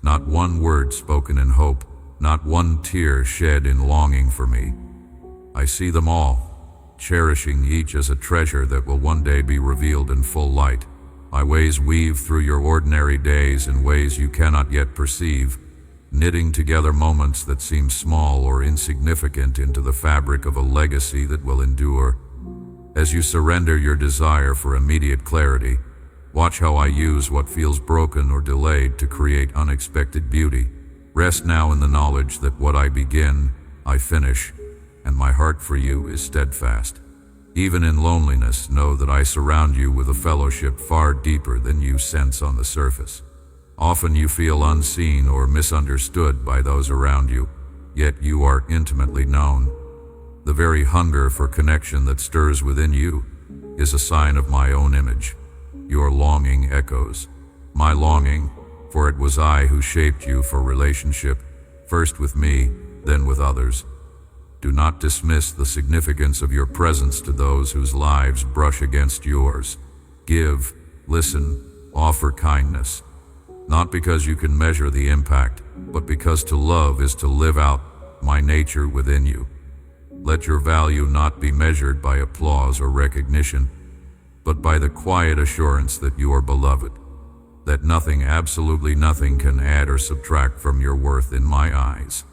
not one word spoken in hope, not one tear shed in longing for me. I see them all, cherishing each as a treasure that will one day be revealed in full light. My ways weave through your ordinary days in ways you cannot yet perceive, knitting together moments that seem small or insignificant into the fabric of a legacy that will endure. As you surrender your desire for immediate clarity, watch how I use what feels broken or delayed to create unexpected beauty. Rest now in the knowledge that what I begin, I finish, and my heart for you is steadfast. Even in loneliness, know that I surround you with a fellowship far deeper than you sense on the surface. Often you feel unseen or misunderstood by those around you, yet you are intimately known. The very hunger for connection that stirs within you is a sign of my own image. Your longing echoes my longing, for it was I who shaped you for relationship, first with me, then with others. Do not dismiss the significance of your presence to those whose lives brush against yours. Give, listen, offer kindness. Not because you can measure the impact, but because to love is to live out my nature within you. Let your value not be measured by applause or recognition, but by the quiet assurance that you are beloved, that nothing, absolutely nothing, can add or subtract from your worth in my eyes.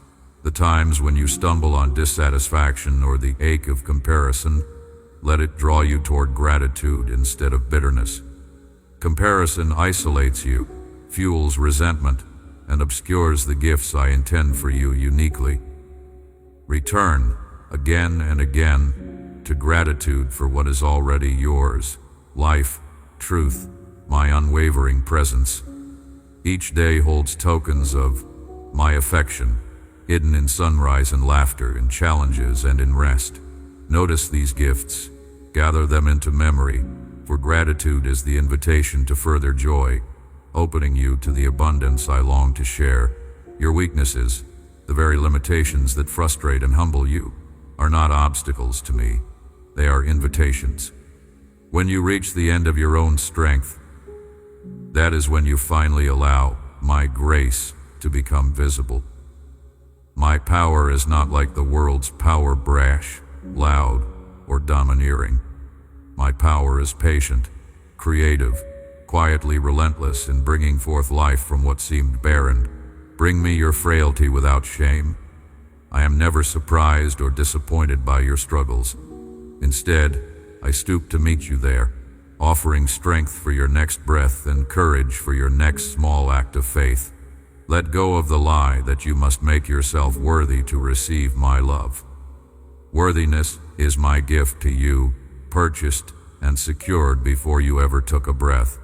The times when you stumble on dissatisfaction or the ache of comparison, let it draw you toward gratitude instead of bitterness. Comparison isolates you, fuels resentment, and obscures the gifts I intend for you uniquely. Return, again and again, to gratitude for what is already yours: life, truth, my unwavering presence. Each day holds tokens of my affection, hidden in sunrise and laughter, in challenges and in rest. Notice these gifts, gather them into memory, for gratitude is the invitation to further joy, opening you to the abundance I long to share. Your weaknesses, the very limitations that frustrate and humble you, are not obstacles to me. They are invitations. When you reach the end of your own strength, that is when you finally allow my grace to become visible. My power is not like the world's power, brash, loud, or domineering. My power is patient, creative, quietly relentless in bringing forth life from what seemed barren. Bring me your frailty without shame. I am never surprised or disappointed by your struggles. Instead, I stoop to meet you there, offering strength for your next breath and courage for your next small act of faith. Let go of the lie that you must make yourself worthy to receive my love. Worthiness is my gift to you, purchased and secured before you ever took a breath.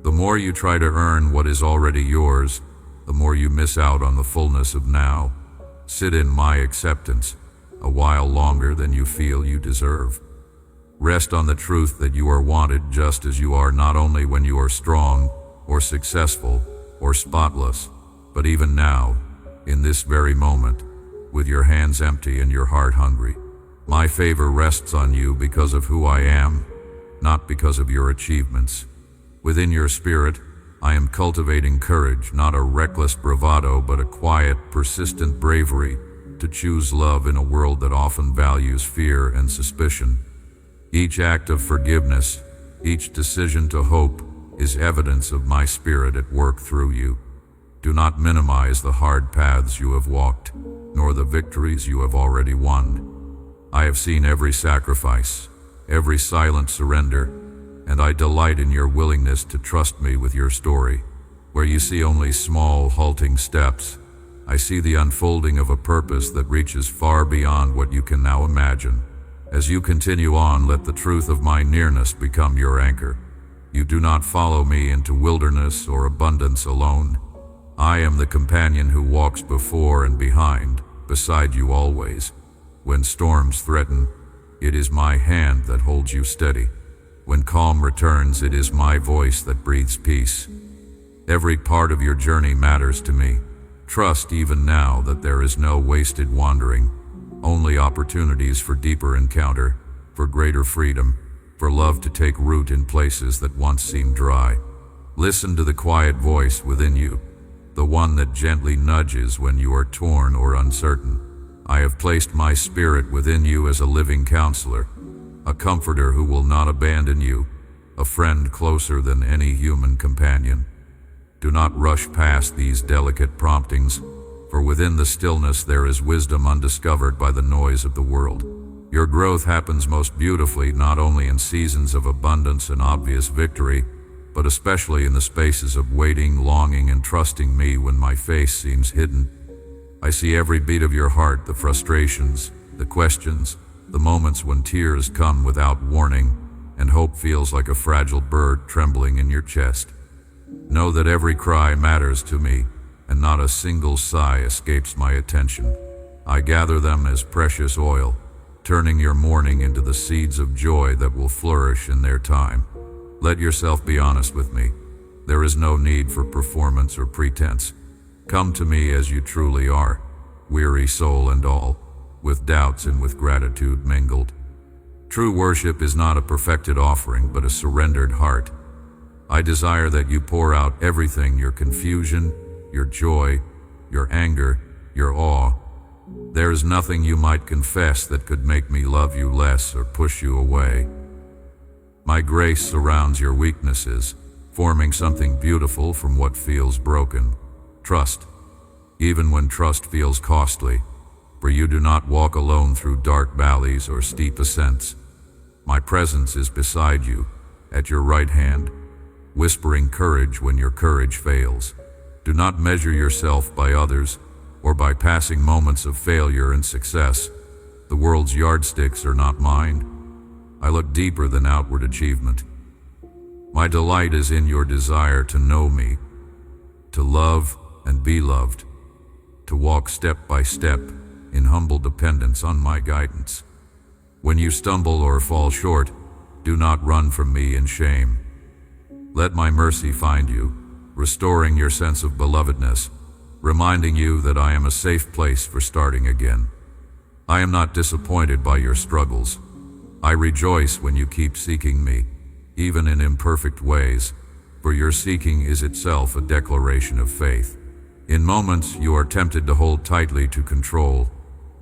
The more you try to earn what is already yours, the more you miss out on the fullness of now. Sit in my acceptance a while longer than you feel you deserve. Rest on the truth that you are wanted just as you are, not only when you are strong or successful or spotless, but even now, in this very moment, with your hands empty and your heart hungry. My favor rests on you because of who I am, not because of your achievements. Within your spirit, I am cultivating courage, not a reckless bravado, but a quiet, persistent bravery to choose love in a world that often values fear and suspicion. Each act of forgiveness, each decision to hope, is evidence of my spirit at work through you. Do not minimize the hard paths you have walked, nor the victories you have already won. I have seen every sacrifice, every silent surrender, and I delight in your willingness to trust me with your story. Where you see only small, halting steps, I see the unfolding of a purpose that reaches far beyond what you can now imagine. As you continue on, let the truth of my nearness become your anchor. You do not follow me into wilderness or abundance alone. I am the companion who walks before and behind, beside you always. When storms threaten, it is my hand that holds you steady. When calm returns, it is my voice that breathes peace. Every part of your journey matters to me. Trust even now that there is no wasted wandering, only opportunities for deeper encounter, for greater freedom, for love to take root in places that once seemed dry. Listen to the quiet voice within you, the one that gently nudges when you are torn or uncertain. I have placed my spirit within you as a living counselor, a comforter who will not abandon you, a friend closer than any human companion. Do not rush past these delicate promptings, for within the stillness there is wisdom undiscovered by the noise of the world. Your growth happens most beautifully not only in seasons of abundance and obvious victory, but especially in the spaces of waiting, longing, and trusting me when my face seems hidden. I see every beat of your heart, the frustrations, the questions, the moments when tears come without warning, and hope feels like a fragile bird trembling in your chest. Know that every cry matters to me, and not a single sigh escapes my attention. I gather them as precious oil, turning your mourning into the seeds of joy that will flourish in their time. Let yourself be honest with me. There is no need for performance or pretense. Come to me as you truly are, weary soul and all, with doubts and with gratitude mingled. True worship is not a perfected offering, but a surrendered heart. I desire that you pour out everything, your confusion, your joy, your anger, your awe. There is nothing you might confess that could make me love you less or push you away. My grace surrounds your weaknesses, forming something beautiful from what feels broken. Trust. even when trust feels costly, for you do not walk alone through dark valleys or steep ascents. My presence is beside you, at your right hand, whispering courage when your courage fails. Do not measure yourself by others or by passing moments of failure and success. The world's yardsticks are not mine. I look deeper than outward achievement. My delight is in your desire to know me, to love and be loved, to walk step by step in humble dependence on my guidance. When you stumble or fall short, do not run from me in shame. Let my mercy find you, restoring your sense of belovedness, reminding you that I am a safe place for starting again. I am not disappointed by your struggles. I rejoice when you keep seeking me, even in imperfect ways, for your seeking is itself a declaration of faith. In moments you are tempted to hold tightly to control,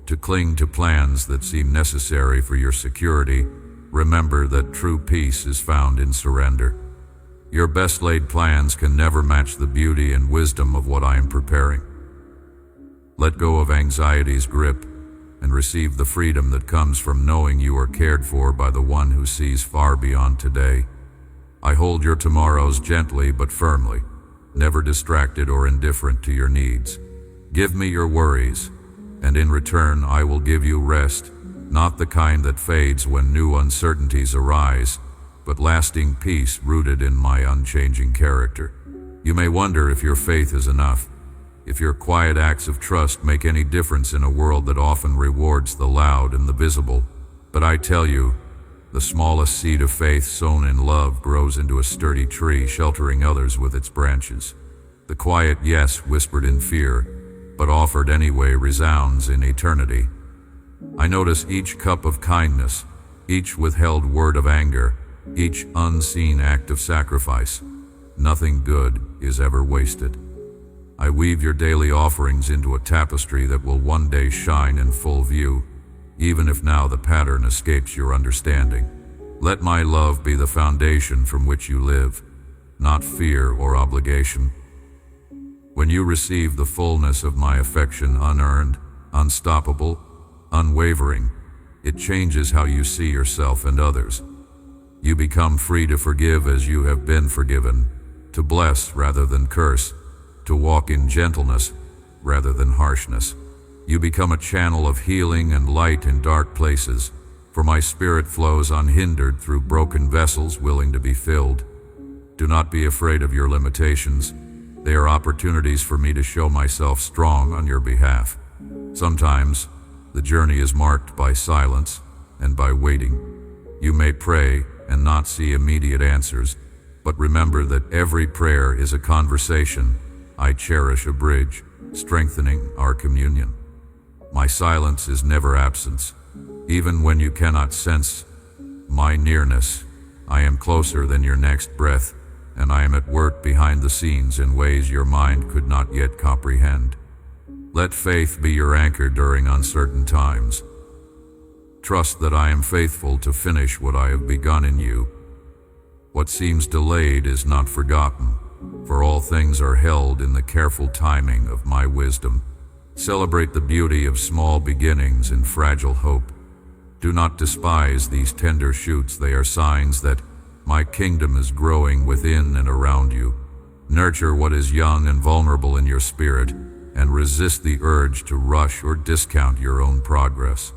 to cling to plans that seem necessary for your security. Remember that true peace is found in surrender. Your best laid plans can never match the beauty and wisdom of what I am preparing. Let go of anxiety's grip and receive the freedom that comes from knowing you are cared for by the one who sees far beyond today. I hold your tomorrows gently but firmly, never distracted or indifferent to your needs. Give me your worries, and in return I will give you rest, not the kind that fades when new uncertainties arise, but lasting peace rooted in my unchanging character. You may wonder if your faith is enough, if your quiet acts of trust make any difference in a world that often rewards the loud and the visible. But I tell you, the smallest seed of faith sown in love grows into a sturdy tree, sheltering others with its branches. The quiet yes whispered in fear, but offered anyway, resounds in eternity. I notice each cup of kindness, each withheld word of anger, each unseen act of sacrifice. Nothing good is ever wasted. I weave your daily offerings into a tapestry that will one day shine in full view, even if now the pattern escapes your understanding. Let my love be the foundation from which you live, not fear or obligation. When you receive the fullness of my affection, unearned, unstoppable, unwavering, it changes how you see yourself and others. You become free to forgive as you have been forgiven, to bless rather than curse, to walk in gentleness rather than harshness. You become a channel of healing and light in dark places, for my spirit flows unhindered through broken vessels willing to be filled. Do not be afraid of your limitations. They are opportunities for me to show myself strong on your behalf. Sometimes, the journey is marked by silence and by waiting. You may pray and not see immediate answers, but remember that every prayer is a conversation. I cherish a bridge, strengthening our communion. My silence is never absence. Even when you cannot sense my nearness, I am closer than your next breath, and I am at work behind the scenes in ways your mind could not yet comprehend. Let faith be your anchor during uncertain times. Trust that I am faithful to finish what I have begun in you. What seems delayed is not forgotten, for all things are held in the careful timing of my wisdom. Celebrate the beauty of small beginnings and fragile hope. Do not despise these tender shoots. They are signs that my kingdom is growing within and around you. Nurture what is young and vulnerable in your spirit, and resist the urge to rush or discount your own progress.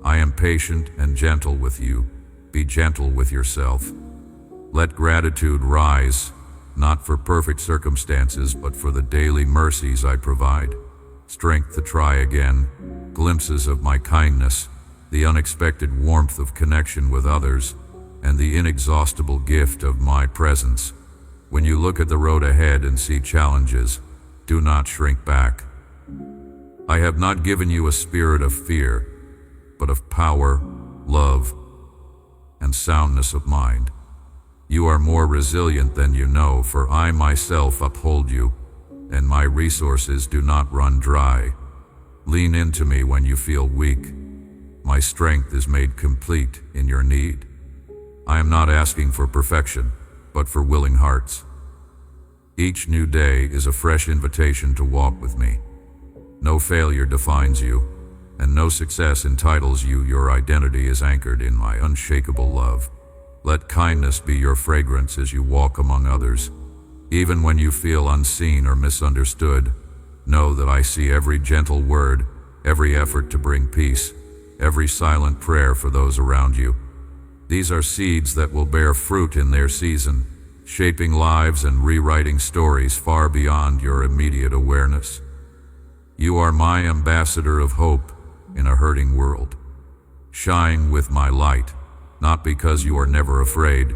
I am patient and gentle with you. Be gentle with yourself. Let gratitude rise, not for perfect circumstances, but for the daily mercies I provide. Strength to try again, glimpses of my kindness, the unexpected warmth of connection with others, and the inexhaustible gift of my presence. When you look at the road ahead and see challenges, do not shrink back. I have not given you a spirit of fear, but of power, love, and soundness of mind. You are more resilient than you know, for I myself uphold you, and my resources do not run dry. Lean into me when you feel weak. My strength is made complete in your need. I am not asking for perfection, but for willing hearts. Each new day is a fresh invitation to walk with me, No failure defines you, and no success entitles you. Your identity is anchored in my unshakable love. Let kindness be your fragrance as you walk among others. Even when you feel unseen or misunderstood, know that I see every gentle word, every effort to bring peace, every silent prayer for those around you. These are seeds that will bear fruit in their season, shaping lives and rewriting stories far beyond your immediate awareness. You are my ambassador of hope in a hurting world. Shine with my light, not because you are never afraid,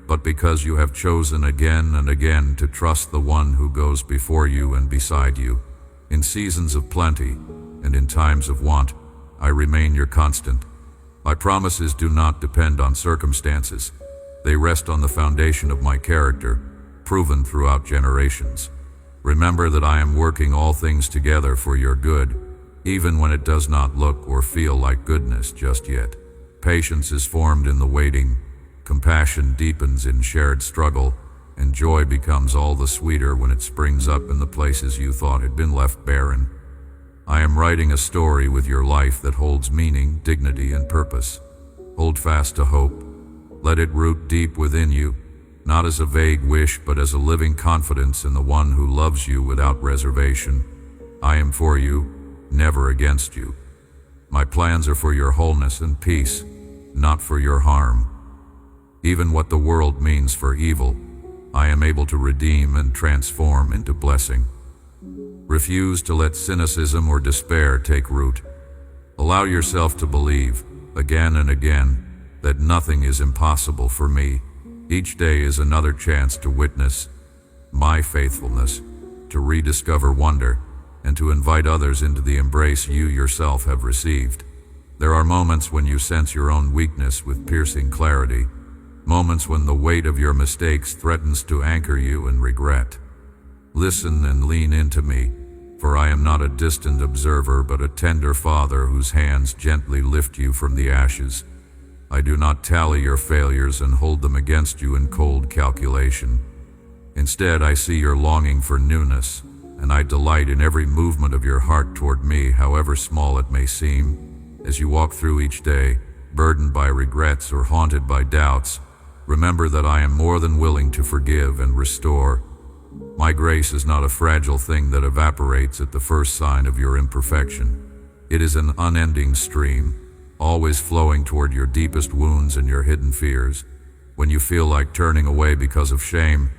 but because you have chosen again and again to trust the one who goes before you and beside you. In seasons of plenty and in times of want, I remain your constant. My promises do not depend on circumstances. They rest on the foundation of my character, proven throughout generations. Remember that I am working all things together for your good, even when it does not look or feel like goodness just yet. Patience is formed in the waiting, compassion deepens in shared struggle, and joy becomes all the sweeter when it springs up in the places you thought had been left barren. I am writing a story with your life that holds meaning, dignity, and purpose. Hold fast to hope. Let it root deep within you, not as a vague wish, but as a living confidence in the one who loves you without reservation. I am for you, never against you. My plans are for your wholeness and peace, not for your harm. Even what the world means for evil, I am able to redeem and transform into blessing. Refuse to let cynicism or despair take root. Allow yourself to believe, again and again, that nothing is impossible for me. Each day is another chance to witness my faithfulness, to rediscover wonder, and to invite others into the embrace you yourself have received. There are moments when you sense your own weakness with piercing clarity, moments when the weight of your mistakes threatens to anchor you in regret. Listen and lean into me, for I am not a distant observer but a tender father whose hands gently lift you from the ashes. I do not tally your failures and hold them against you in cold calculation. Instead, I see your longing for newness, and I delight in every movement of your heart toward me, however small it may seem. As you walk through each day, burdened by regrets or haunted by doubts, remember that I am more than willing to forgive and restore. My grace is not a fragile thing that evaporates at the first sign of your imperfection. It is an unending stream, always flowing toward your deepest wounds and your hidden fears. When you feel like turning away because of shame,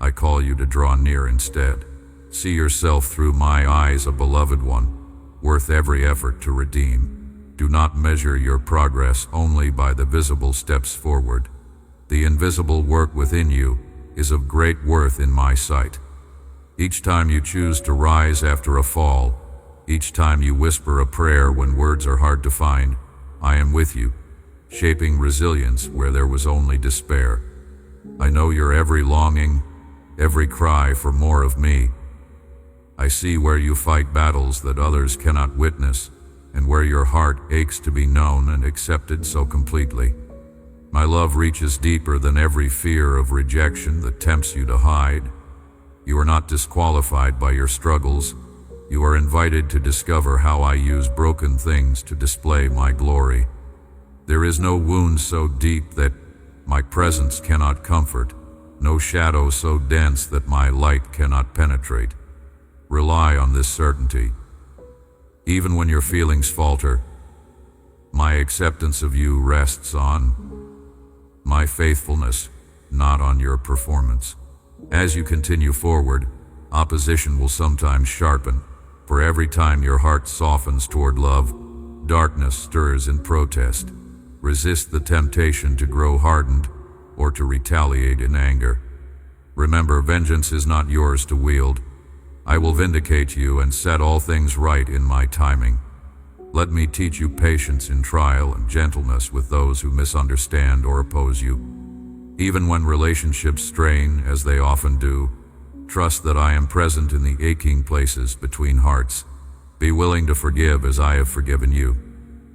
I call you to draw near instead. See yourself through my eyes, a beloved one, worth every effort to redeem. Do not measure your progress only by the visible steps forward. The invisible work within you is of great worth in my sight. Each time you choose to rise after a fall, each time you whisper a prayer when words are hard to find, I am with you, shaping resilience where there was only despair. I know your every longing, every cry for more of me. I see where you fight battles that others cannot witness, and where your heart aches to be known and accepted so completely. My love reaches deeper than every fear of rejection that tempts you to hide. You are not disqualified by your struggles. You are invited to discover how I use broken things to display my glory. There is no wound so deep that my presence cannot comfort, no shadow so dense that my light cannot penetrate. Rely on this certainty. Even when your feelings falter, my acceptance of you rests on my faithfulness, not on your performance. As you continue forward, opposition will sometimes sharpen. For every time your heart softens toward love, darkness stirs in protest. Resist the temptation to grow hardened or to retaliate in anger. Remember, vengeance is not yours to wield. I will vindicate you and set all things right in my timing. Let me teach you patience in trial and gentleness with those who misunderstand or oppose you. Even when relationships strain, as they often do, trust that I am present in the aching places between hearts. Be willing to forgive as I have forgiven you.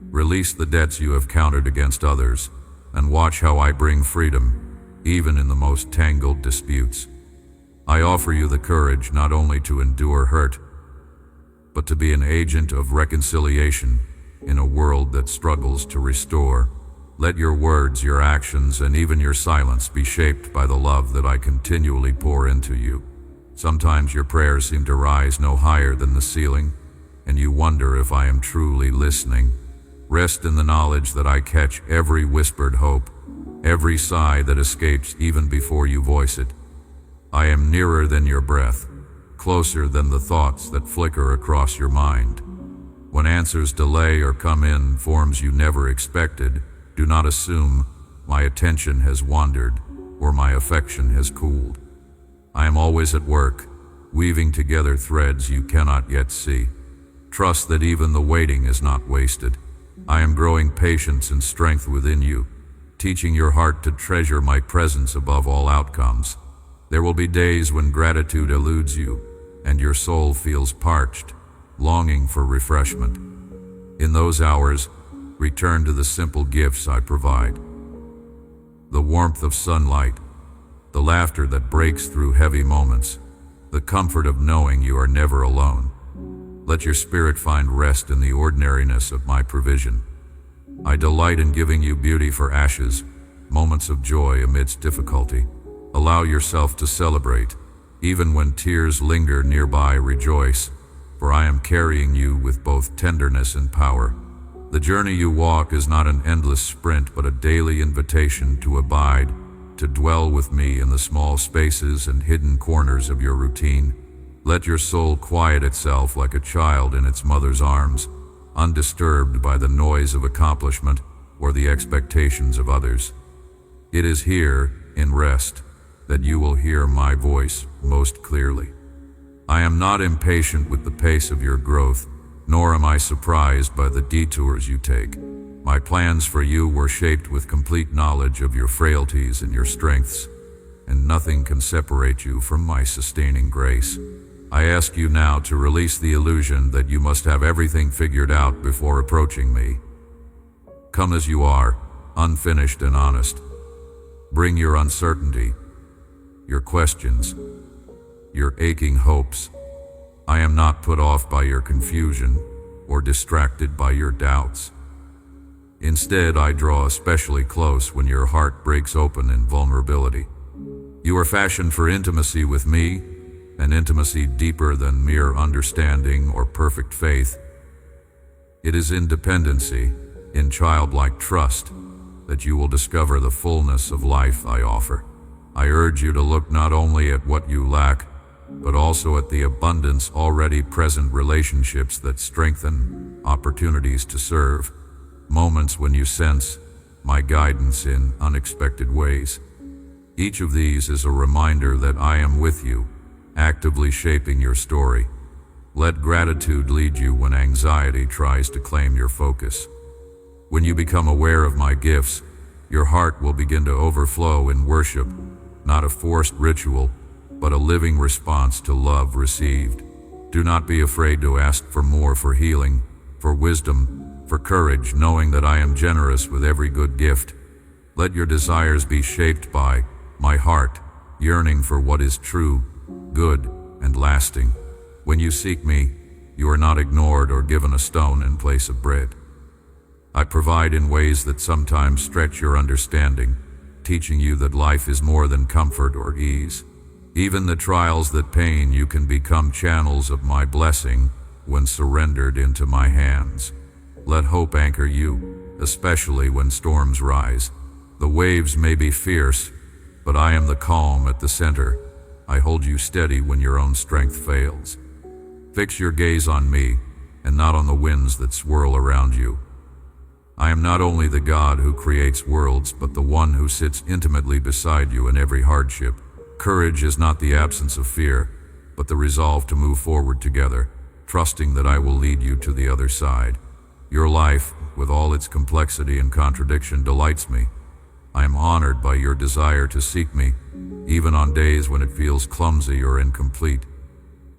Release the debts you have counted against others, and watch how I bring freedom, even in the most tangled disputes. I offer you the courage not only to endure hurt, but to be an agent of reconciliation in a world that struggles to restore. Let your words, your actions, and even your silence be shaped by the love that I continually pour into you. Sometimes your prayers seem to rise no higher than the ceiling, and you wonder if I am truly listening. Rest in the knowledge that I catch every whispered hope, every sigh that escapes even before you voice it. I am nearer than your breath, closer than the thoughts that flicker across your mind. When answers delay or come in forms you never expected, do not assume my attention has wandered or my affection has cooled. I am always at work, weaving together threads you cannot yet see. Trust that even the waiting is not wasted. I am growing patience and strength within you, teaching your heart to treasure my presence above all outcomes. There will be days when gratitude eludes you, and your soul feels parched, longing for refreshment. In those hours, return to the simple gifts I provide. The warmth of sunlight, the laughter that breaks through heavy moments, the comfort of knowing you are never alone. Let your spirit find rest in the ordinariness of my provision. I delight in giving you beauty for ashes, moments of joy amidst difficulty. Allow yourself to celebrate. Even when tears linger nearby, rejoice, for I am carrying you with both tenderness and power. The journey you walk is not an endless sprint, but a daily invitation to abide, to dwell with me in the small spaces and hidden corners of your routine. Let your soul quiet itself like a child in its mother's arms, undisturbed by the noise of accomplishment or the expectations of others. It is here, in rest, that you will hear my voice most clearly. I am not impatient with the pace of your growth, nor am I surprised by the detours you take. My plans for you were shaped with complete knowledge of your frailties and your strengths, and nothing can separate you from my sustaining grace. I ask you now to release the illusion that you must have everything figured out before approaching me. Come as you are, unfinished and honest. Bring your uncertainty, your questions, your aching hopes. I am not put off by your confusion or distracted by your doubts. Instead, I draw especially close when your heart breaks open in vulnerability. You are fashioned for intimacy with me, an intimacy deeper than mere understanding or perfect faith. It is in dependency, in childlike trust, that you will discover the fullness of life I offer. I urge you to look not only at what you lack, but also at the abundance already present, relationships that strengthen, opportunities to serve, moments when you sense my guidance in unexpected ways. Each of these is a reminder that I am with you, actively shaping your story. Let gratitude lead you when anxiety tries to claim your focus. When you become aware of my gifts, your heart will begin to overflow in worship, not a forced ritual, but a living response to love received. Do not be afraid to ask for more, for healing, for wisdom, for courage, knowing that I am generous with every good gift. Let your desires be shaped by my heart, yearning for what is true, good, and lasting. When you seek me, you are not ignored or given a stone in place of bread. I provide in ways that sometimes stretch your understanding, teaching you that life is more than comfort or ease. Even the trials that pain you can become channels of my blessing when surrendered into my hands. Let hope anchor you, especially when storms rise. The waves may be fierce, but I am the calm at the center. I hold you steady when your own strength fails. Fix your gaze on me, and not on the winds that swirl around you. I am not only the God who creates worlds, but the one who sits intimately beside you in every hardship. Courage is not the absence of fear, but the resolve to move forward together, trusting that I will lead you to the other side. Your life, with all its complexity and contradiction, delights me. I am honored by your desire to seek me, even on days when it feels clumsy or incomplete.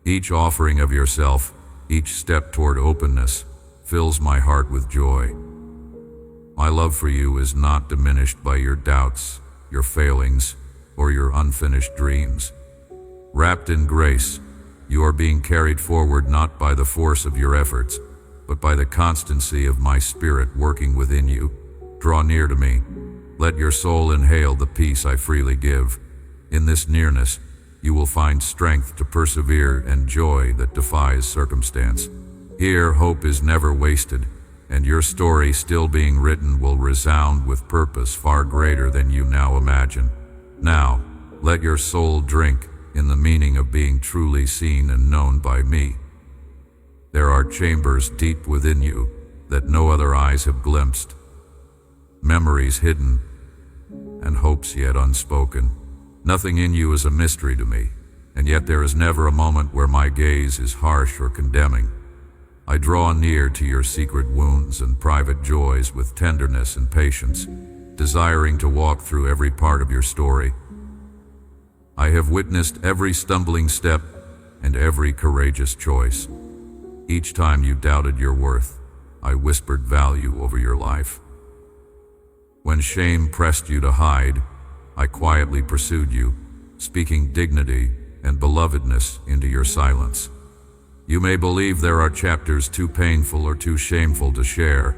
Each offering of yourself, each step toward openness, fills my heart with joy. My love for you is not diminished by your doubts, your failings, or your unfinished dreams. Wrapped in grace, You are being carried forward not by the force of your efforts, but by the constancy of my spirit working within you. Draw near to me. Let your soul inhale the peace I freely give. In this nearness, you will find strength to persevere and joy that defies circumstance. Here, hope is never wasted, and your story still being written will resound with purpose far greater than you now imagine. Now, let your soul drink in the meaning of being truly seen and known by me. There are chambers deep within you that no other eyes have glimpsed, memories hidden, and hopes yet unspoken. Nothing in you is a mystery to me, and yet there is never a moment where my gaze is harsh or condemning. I draw near to your secret wounds and private joys with tenderness and patience, desiring to walk through every part of your story. I have witnessed every stumbling step and every courageous choice. Each time you doubted your worth, I whispered value over your life. When shame pressed you to hide, I quietly pursued you, speaking dignity and belovedness into your silence. You may believe there are chapters too painful or too shameful to share,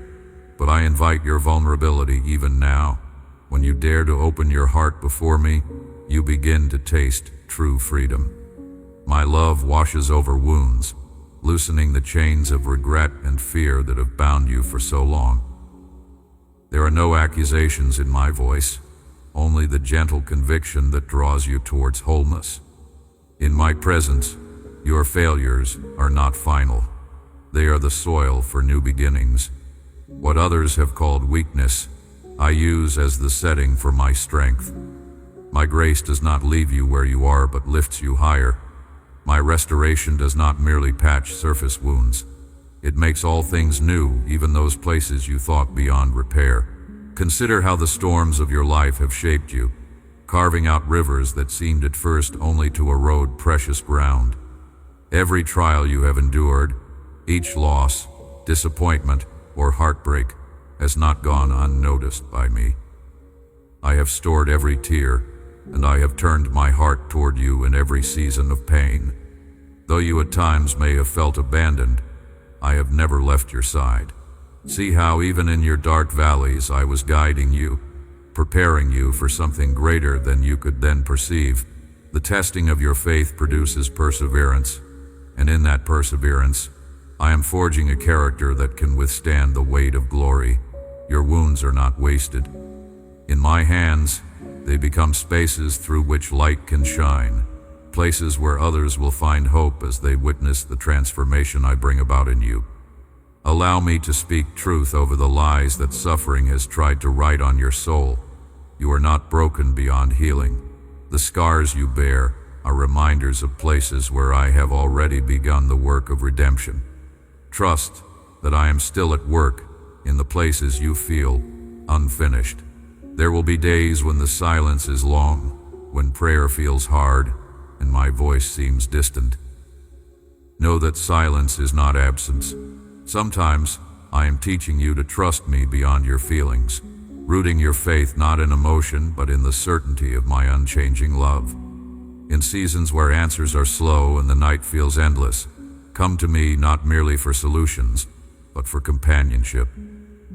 but I invite your vulnerability even now. When you dare to open your heart before me, you begin to taste true freedom. My love washes over wounds, loosening the chains of regret and fear that have bound you for so long. There are no accusations in my voice, only the gentle conviction that draws you towards wholeness. In my presence, your failures are not final. They are the soil for new beginnings. What others have called weakness, I use as the setting for my strength. My grace does not leave you where you are, but lifts you higher. My restoration does not merely patch surface wounds. It makes all things new, even those places you thought beyond repair. Consider how the storms of your life have shaped you, carving out rivers that seemed at first only to erode precious ground. Every trial you have endured, each loss, disappointment, or heartbreak has not gone unnoticed by me. I have stored every tear, and I have turned my heart toward you in every season of pain. Though you at times may have felt abandoned, I have never left your side. See how even in your dark valleys I was guiding you, preparing you for something greater than you could then perceive. The testing of your faith produces perseverance, and in that perseverance, I am forging a character that can withstand the weight of glory. Your wounds are not wasted. In my hands, they become spaces through which light can shine, places where others will find hope as they witness the transformation I bring about in you. Allow me to speak truth over the lies that suffering has tried to write on your soul. You are not broken beyond healing. The scars you bear are reminders of places where I have already begun the work of redemption. Trust that I am still at work in the places you feel unfinished. There will be days when the silence is long, when prayer feels hard, and my voice seems distant. Know that silence is not absence. Sometimes I am teaching you to trust me beyond your feelings, rooting your faith not in emotion but in the certainty of my unchanging love. In seasons where answers are slow and the night feels endless, come to me not merely for solutions, but for companionship.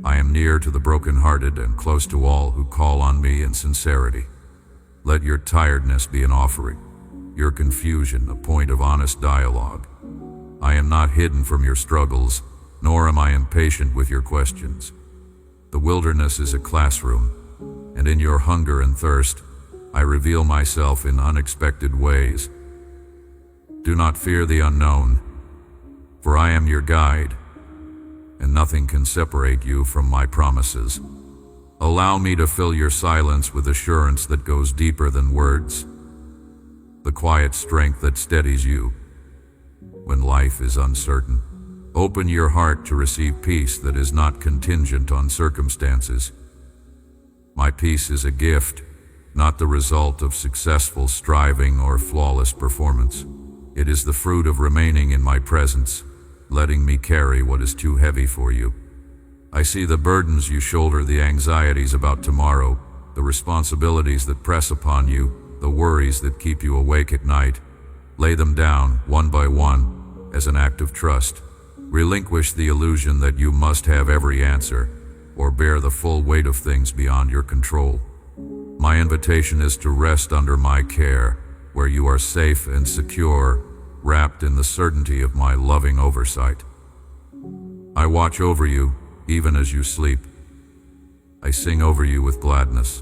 I am near to the brokenhearted and close to all who call on me in sincerity. Let your tiredness be an offering, your confusion a point of honest dialogue. I am not hidden from your struggles, nor am I impatient with your questions. The wilderness is a classroom, and in your hunger and thirst, I reveal myself in unexpected ways. Do not fear the unknown, for I am your guide, and nothing can separate you from my promises. Allow me to fill your silence with assurance that goes deeper than words, the quiet strength that steadies you when life is uncertain. Open your heart to receive peace that is not contingent on circumstances. My peace is a gift, not the result of successful striving or flawless performance. It is the fruit of remaining in my presence, letting me carry what is too heavy for you. I see the burdens you shoulder, the anxieties about tomorrow, the responsibilities that press upon you, the worries that keep you awake at night. Lay them down, one by one, as an act of trust. Relinquish the illusion that you must have every answer, or bear the full weight of things beyond your control. My invitation is to rest under my care, where you are safe and secure, wrapped in the certainty of my loving oversight. I watch over you, even as you sleep. I sing over you with gladness.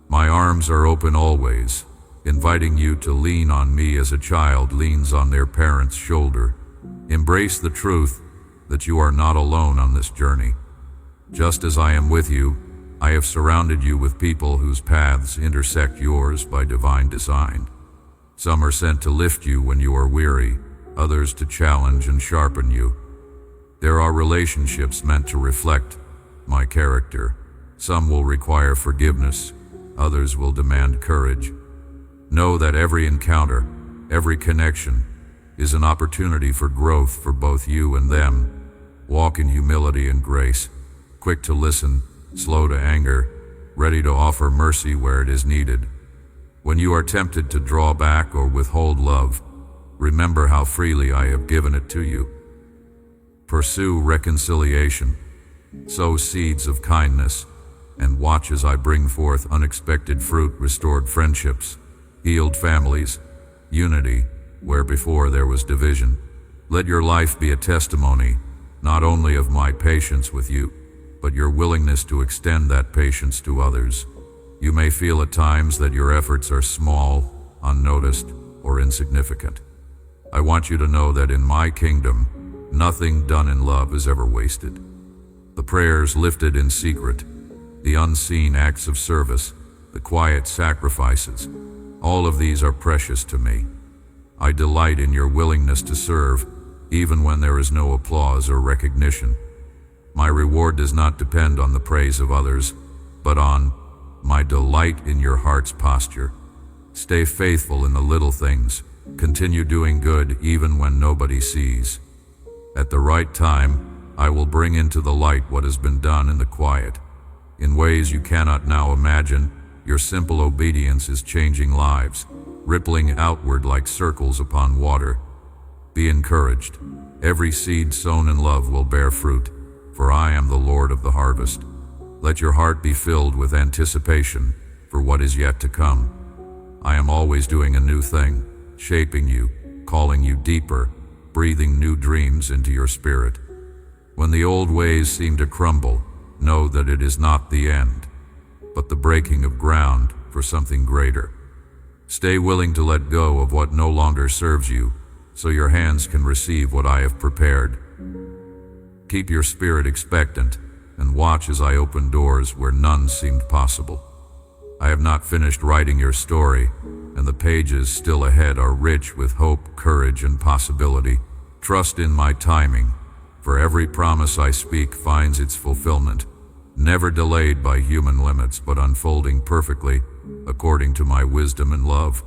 My arms are open always, inviting you to lean on me as a child leans on their parent's shoulder. Embrace the truth that you are not alone on this journey. Just as I am with you, I have surrounded you with people whose paths intersect yours by divine design. Some are sent to lift you when you are weary, others to challenge and sharpen you. There are relationships meant to reflect my character. Some will require forgiveness, others will demand courage. Know that every encounter, every connection, is an opportunity for growth for both you and them. Walk in humility and grace, quick to listen, slow to anger, ready to offer mercy where it is needed. When you are tempted to draw back or withhold love, remember how freely I have given it to you. Pursue reconciliation, sow seeds of kindness, and watch as I bring forth unexpected fruit, restored friendships, healed families, unity where before there was division. Let your life be a testimony, not only of my patience with you, but your willingness to extend that patience to others. You may feel at times that your efforts are small, unnoticed, or insignificant. I want you to know that in my kingdom, nothing done in love is ever wasted. The prayers lifted in secret, the unseen acts of service, the quiet sacrifices, all of these are precious to me. I delight in your willingness to serve, even when there is no applause or recognition. My reward does not depend on the praise of others, but on my delight in your heart's posture. Stay faithful in the little things. Continue doing good even when nobody sees. At the right time, I will bring into the light what has been done in the quiet. In ways you cannot now imagine, your simple obedience is changing lives, rippling outward like circles upon water. Be encouraged. Every seed sown in love will bear fruit, for I am the Lord of the harvest. Let your heart be filled with anticipation for what is yet to come. I am always doing a new thing, shaping you, calling you deeper, breathing new dreams into your spirit. When the old ways seem to crumble, know that it is not the end, but the breaking of ground for something greater. Stay willing to let go of what no longer serves you, so your hands can receive what I have prepared. Keep your spirit expectant, and watch as I open doors where none seemed possible. I have not finished writing your story, and the pages still ahead are rich with hope, courage, and possibility. Trust in my timing, for every promise I speak finds its fulfillment, never delayed by human limits, but unfolding perfectly according to my wisdom and love.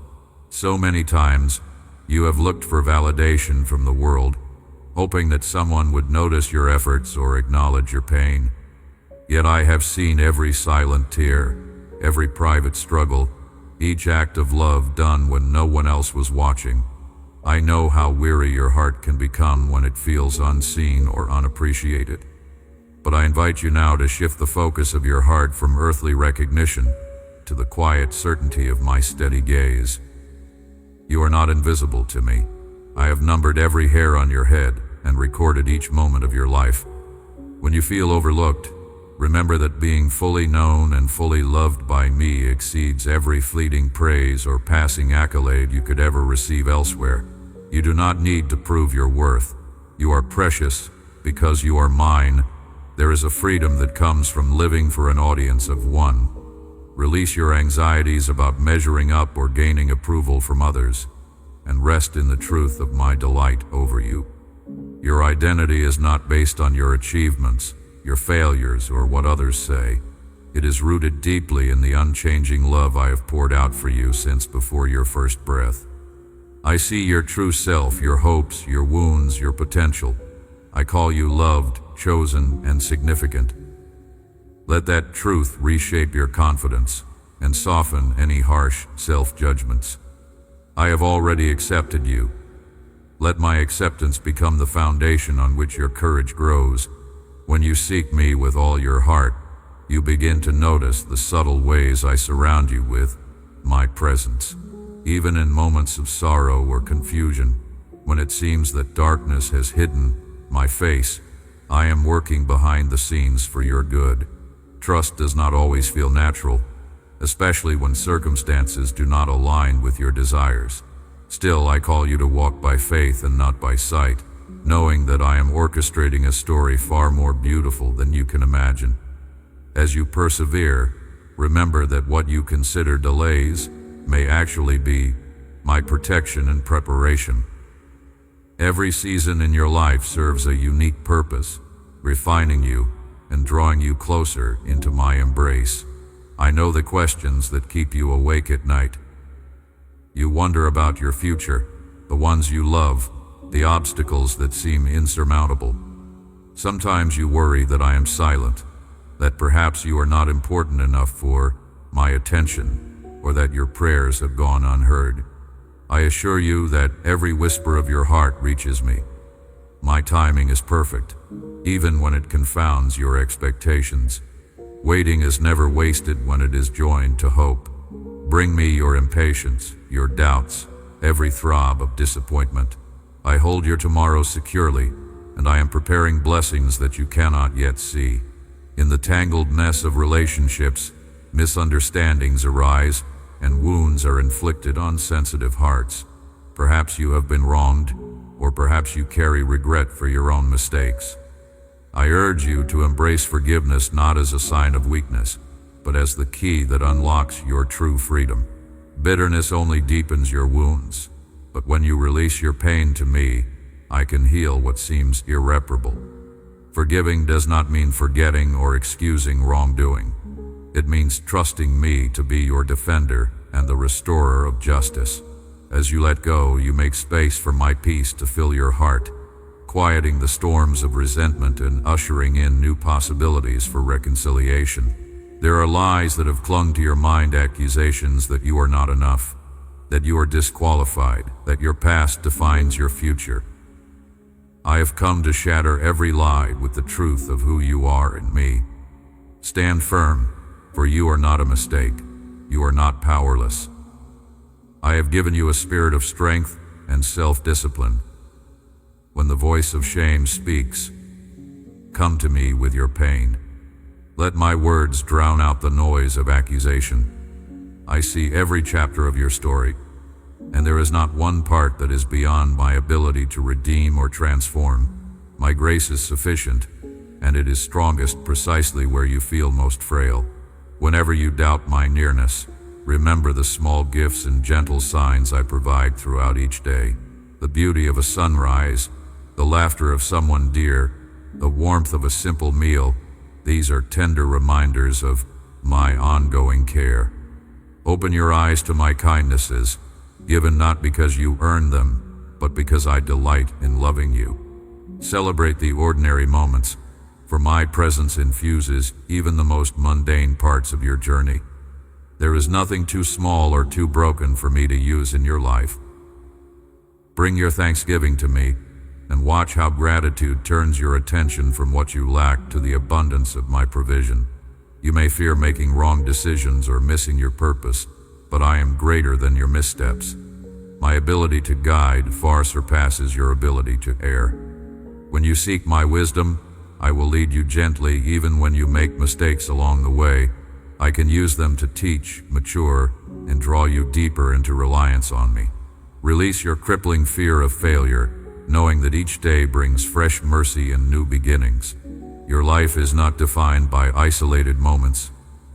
So many times, you have looked for validation from the world, hoping that someone would notice your efforts or acknowledge your pain. Yet I have seen every silent tear, every private struggle, each act of love done when no one else was watching. I know how weary your heart can become when it feels unseen or unappreciated. But I invite you now to shift the focus of your heart from earthly recognition to the quiet certainty of my steady gaze. You are not invisible to me. I have numbered every hair on your head and recorded each moment of your life. When you feel overlooked, remember that being fully known and fully loved by me exceeds every fleeting praise or passing accolade you could ever receive elsewhere. You do not need to prove your worth. You are precious because you are mine. There is a freedom that comes from living for an audience of one. Release your anxieties about measuring up or gaining approval from others, and rest in the truth of my delight over you. Your identity is not based on your achievements, your failures, or what others say. It is rooted deeply in the unchanging love I have poured out for you since before your first breath. I see your true self, your hopes, your wounds, your potential. I call you loved, chosen, and significant. Let that truth reshape your confidence and soften any harsh self-judgments. I have already accepted you. Let my acceptance become the foundation on which your courage grows. When you seek me with all your heart, you begin to notice the subtle ways I surround you with my presence. Even in moments of sorrow or confusion, when it seems that darkness has hidden my face, I am working behind the scenes for your good. Trust does not always feel natural, especially when circumstances do not align with your desires. Still, I call you to walk by faith and not by sight, knowing that I am orchestrating a story far more beautiful than you can imagine. As you persevere, remember that what you consider delays may actually be my protection and preparation. Every season in your life serves a unique purpose, refining you and drawing you closer into my embrace. I know the questions that keep you awake at night. You wonder about your future, the ones you love, the obstacles that seem insurmountable. Sometimes you worry that I am silent, that perhaps you are not important enough for my attention, or that your prayers have gone unheard. I assure you that every whisper of your heart reaches me. My timing is perfect, even when it confounds your expectations. Waiting is never wasted when it is joined to hope. Bring me your impatience, your doubts, every throb of disappointment. I hold your tomorrow securely, and I am preparing blessings that you cannot yet see. In the tangled mess of relationships, misunderstandings arise, and wounds are inflicted on sensitive hearts. Perhaps you have been wronged, or perhaps you carry regret for your own mistakes. I urge you to embrace forgiveness not as a sign of weakness, but as the key that unlocks your true freedom. Bitterness only deepens your wounds, but when you release your pain to me, I can heal what seems irreparable. Forgiving does not mean forgetting or excusing wrongdoing. It means trusting me to be your defender and the restorer of justice. As you let go, you make space for my peace to fill your heart, quieting the storms of resentment and ushering in new possibilities for reconciliation. There are lies that have clung to your mind, accusations that you are not enough, that you are disqualified, that your past defines your future. I have come to shatter every lie with the truth of who you are in me. Stand firm, for you are not a mistake. You are not powerless. I have given you a spirit of strength and self-discipline. When the voice of shame speaks, come to me with your pain. Let my words drown out the noise of accusation. I see every chapter of your story, and there is not one part that is beyond my ability to redeem or transform. My grace is sufficient, and it is strongest precisely where you feel most frail. Whenever you doubt my nearness, remember the small gifts and gentle signs I provide throughout each day. The beauty of a sunrise, the laughter of someone dear, the warmth of a simple meal, these are tender reminders of my ongoing care. Open your eyes to my kindnesses, given not because you earn them, but because I delight in loving you. Celebrate the ordinary moments, for my presence infuses even the most mundane parts of your journey. There is nothing too small or too broken for me to use in your life. Bring your thanksgiving to me, and watch how gratitude turns your attention from what you lack to the abundance of my provision. You may fear making wrong decisions or missing your purpose, but I am greater than your missteps. My ability to guide far surpasses your ability to err. When you seek my wisdom, I will lead you gently even when you make mistakes along the way. I can use them to teach, mature, and draw you deeper into reliance on me. Release your crippling fear of failure, knowing that each day brings fresh mercy and new beginnings. Your life is not defined by isolated moments,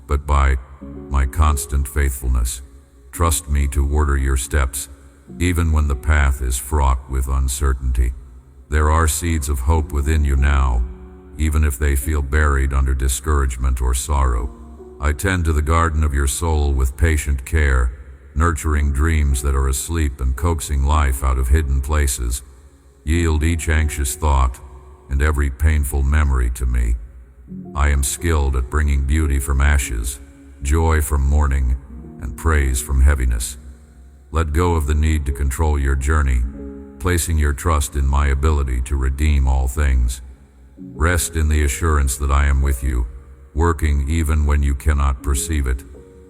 but by my constant faithfulness. Trust me to order your steps, even when the path is fraught with uncertainty. There are seeds of hope within you now, even if they feel buried under discouragement or sorrow. I tend to the garden of your soul with patient care, nurturing dreams that are asleep and coaxing life out of hidden places. Yield each anxious thought and every painful memory to me. I am skilled at bringing beauty from ashes, joy from mourning, and praise from heaviness. Let go of the need to control your journey, placing your trust in my ability to redeem all things. Rest in the assurance that I am with you, working even when you cannot perceive it.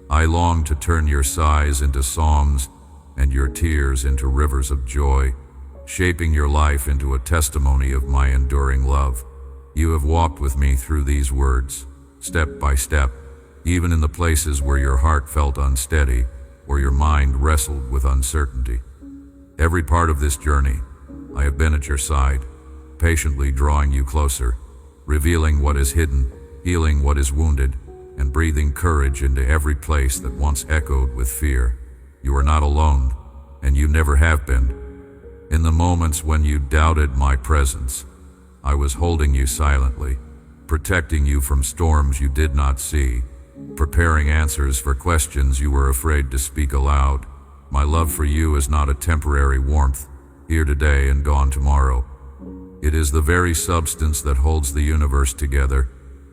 I long to turn your sighs into psalms and your tears into rivers of joy, shaping your life into a testimony of my enduring love. You have walked with me through these words, step by step, even in the places where your heart felt unsteady or your mind wrestled with uncertainty. Every part of this journey, I have been at your side, patiently drawing you closer, revealing what is hidden, healing what is wounded, and breathing courage into every place that once echoed with fear. You are not alone, and you never have been. In the moments when you doubted my presence, I was holding you silently, protecting you from storms you did not see, preparing answers for questions you were afraid to speak aloud. My love for you is not a temporary warmth, here today and gone tomorrow. It is the very substance that holds the universe together,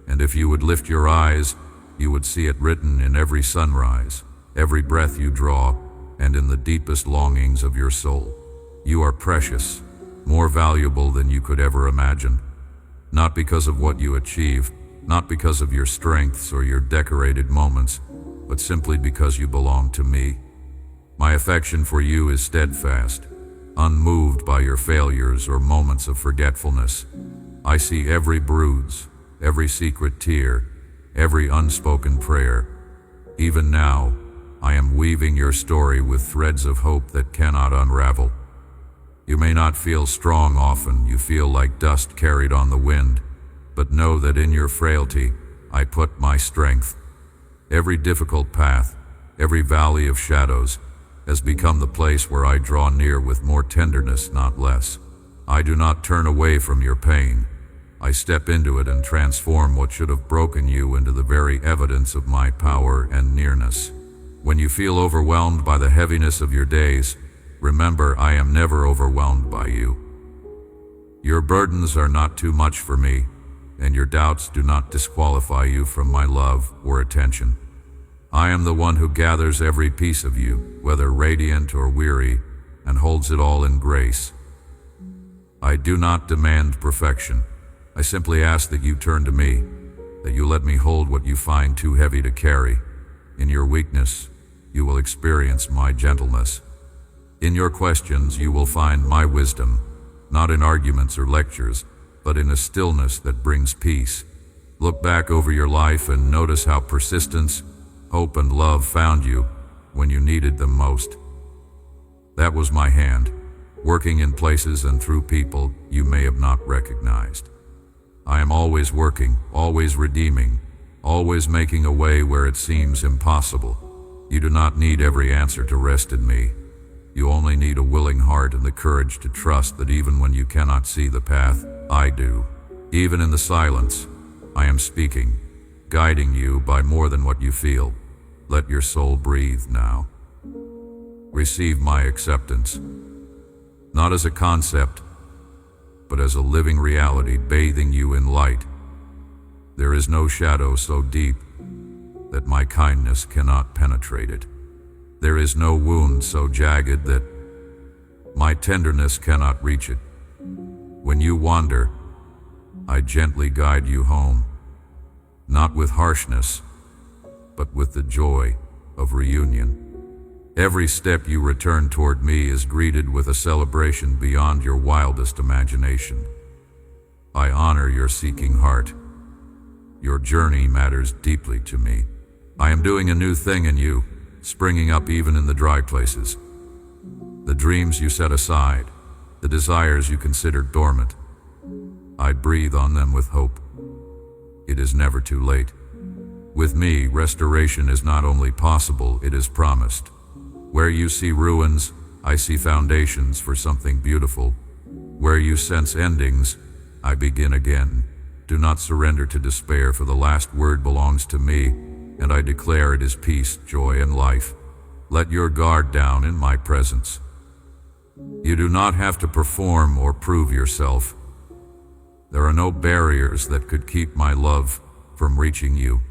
and if you would lift your eyes, you would see it written in every sunrise, every breath you draw, and in the deepest longings of your soul. You are precious, more valuable than you could ever imagine, not because of what you achieve, not because of your strengths or your decorated moments, but simply because you belong to me. My affection for you is steadfast, unmoved by your failures or moments of forgetfulness. I see every bruise, every secret tear, every unspoken prayer. Even now, I am weaving your story with threads of hope that cannot unravel. You may not feel strong often, you feel like dust carried on the wind, but know that in your frailty, I put my strength. Every difficult path, every valley of shadows, has become the place where I draw near with more tenderness, not less. I do not turn away from your pain. I step into it and transform what should have broken you into the very evidence of my power and nearness. When you feel overwhelmed by the heaviness of your days, remember I am never overwhelmed by you. Your burdens are not too much for me, and your doubts do not disqualify you from my love or attention. I am the one who gathers every piece of you, whether radiant or weary, and holds it all in grace. I do not demand perfection. I simply ask that you turn to me, that you let me hold what you find too heavy to carry. In your weakness, you will experience my gentleness. In your questions, you will find my wisdom, not in arguments or lectures, but in a stillness that brings peace. Look back over your life and notice how persistence, hope, and love found you when you needed them most. That was my hand, working in places and through people you may have not recognized. I am always working, always redeeming, always making a way where it seems impossible. You do not need every answer to rest in me. You only need a willing heart and the courage to trust that even when you cannot see the path, I do. Even in the silence, I am speaking, guiding you by more than what you feel. Let your soul breathe now. Receive my acceptance, not as a concept, but as a living reality bathing you in light. There is no shadow so deep that my kindness cannot penetrate it. There is no wound so jagged that my tenderness cannot reach it. When you wander, I gently guide you home, not with harshness, but with the joy of reunion. Every step you return toward me is greeted with a celebration beyond your wildest imagination. I honor your seeking heart. Your journey matters deeply to me. I am doing a new thing in you, springing up even in the dry places. The dreams you set aside, the desires you considered dormant, I breathe on them with hope. It is never too late. With me, restoration is not only possible, it is promised. Where you see ruins, I see foundations for something beautiful. Where you sense endings, I begin again. Do not surrender to despair, for the last word belongs to me, and I declare it is peace, joy, and life. Let your guard down in my presence. You do not have to perform or prove yourself. There are no barriers that could keep my love from reaching you.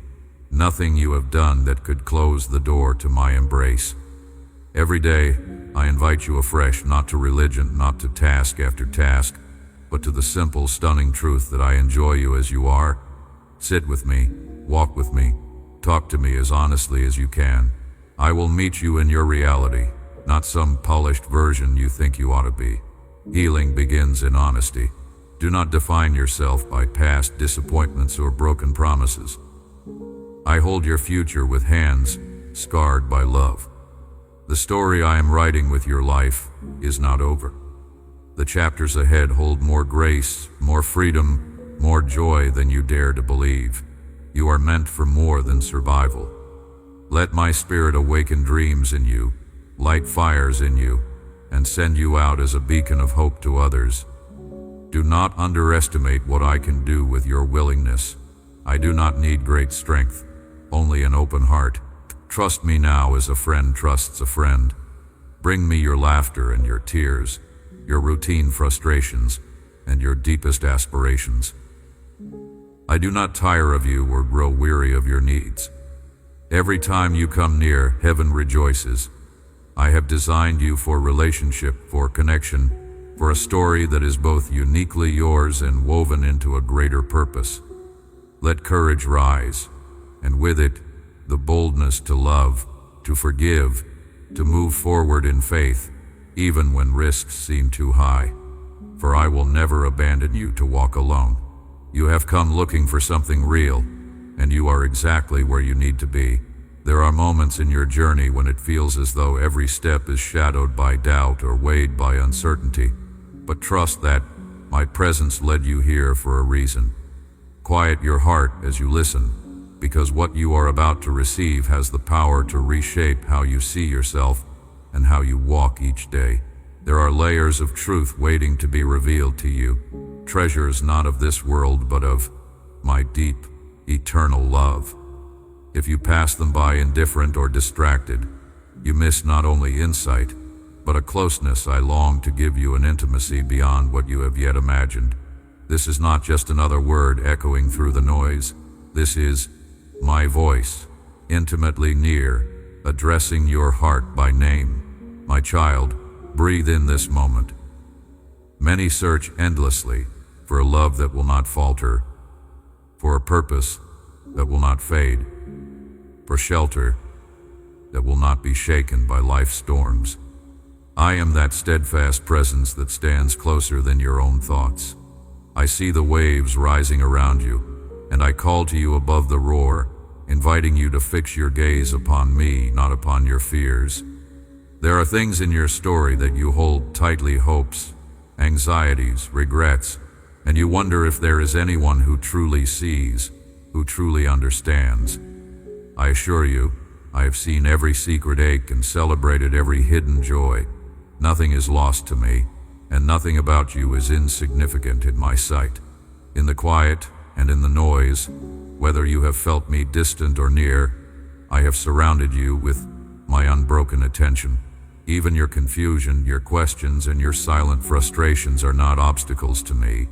Nothing you have done that could close the door to my embrace. Every day, I invite you afresh, not to religion, not to task after task, but to the simple, stunning truth that I enjoy you as you are. Sit with me, walk with me, talk to me as honestly as you can. I will meet you in your reality, not some polished version you think you ought to be. Healing begins in honesty. Do not define yourself by past disappointments or broken promises. I hold your future with hands scarred by love. The story I am writing with your life is not over. The chapters ahead hold more grace, more freedom, more joy than you dare to believe. You are meant for more than survival. Let my spirit awaken dreams in you, light fires in you, and send you out as a beacon of hope to others. Do not underestimate what I can do with your willingness. I do not need great strength, only an open heart. Trust me now as a friend trusts a friend. Bring me your laughter and your tears, your routine frustrations, and your deepest aspirations. I do not tire of you or grow weary of your needs. Every time you come near, heaven rejoices. I have designed you for relationship, for connection, for a story that is both uniquely yours and woven into a greater purpose. Let courage rise, and with it, the boldness to love, to forgive, to move forward in faith, even when risks seem too high. For I will never abandon you to walk alone. You have come looking for something real, and you are exactly where you need to be. There are moments in your journey when it feels as though every step is shadowed by doubt or weighed by uncertainty. But trust that my presence led you here for a reason. Quiet your heart as you listen, because what you are about to receive has the power to reshape how you see yourself and how you walk each day. There are layers of truth waiting to be revealed to you, treasures not of this world but of my deep, eternal love. If you pass them by indifferent or distracted, you miss not only insight, but a closeness I long to give you, an intimacy beyond what you have yet imagined. This is not just another word echoing through the noise. This is my voice, intimately near, addressing your heart by name. My child, breathe in this moment. Many search endlessly for a love that will not falter, for a purpose that will not fade, for shelter that will not be shaken by life's storms. I am that steadfast presence that stands closer than your own thoughts. I see the waves rising around you, and I call to you above the roar, inviting you to fix your gaze upon me, not upon your fears. There are things in your story that you hold tightly, hopes, anxieties, regrets, and you wonder if there is anyone who truly sees, who truly understands. I assure you, I have seen every secret ache and celebrated every hidden joy. Nothing is lost to me, and nothing about you is insignificant in my sight. In the quiet and in the noise, whether you have felt me distant or near, I have surrounded you with my unbroken attention. Even your confusion, your questions, and your silent frustrations are not obstacles to me.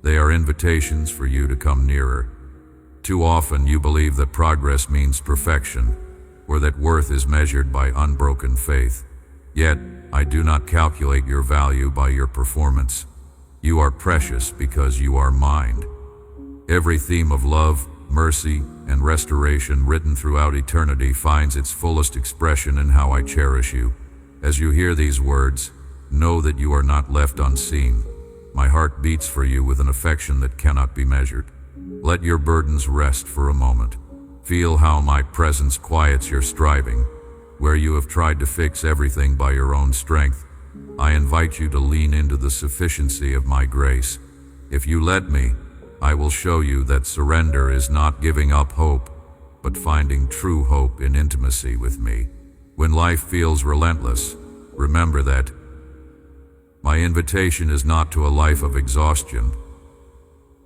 They are invitations for you to come nearer. Too often you believe that progress means perfection, or that worth is measured by unbroken faith. Yet, I do not calculate your value by your performance. You are precious because you are mine. Every theme of love, mercy, and restoration written throughout eternity finds its fullest expression in how I cherish you. As you hear these words, know that you are not left unseen. My heart beats for you with an affection that cannot be measured. Let your burdens rest for a moment. Feel how my presence quiets your striving. Where you have tried to fix everything by your own strength, I invite you to lean into the sufficiency of my grace. If you let me, I will show you that surrender is not giving up hope, but finding true hope in intimacy with me. When life feels relentless, remember that my invitation is not to a life of exhaustion,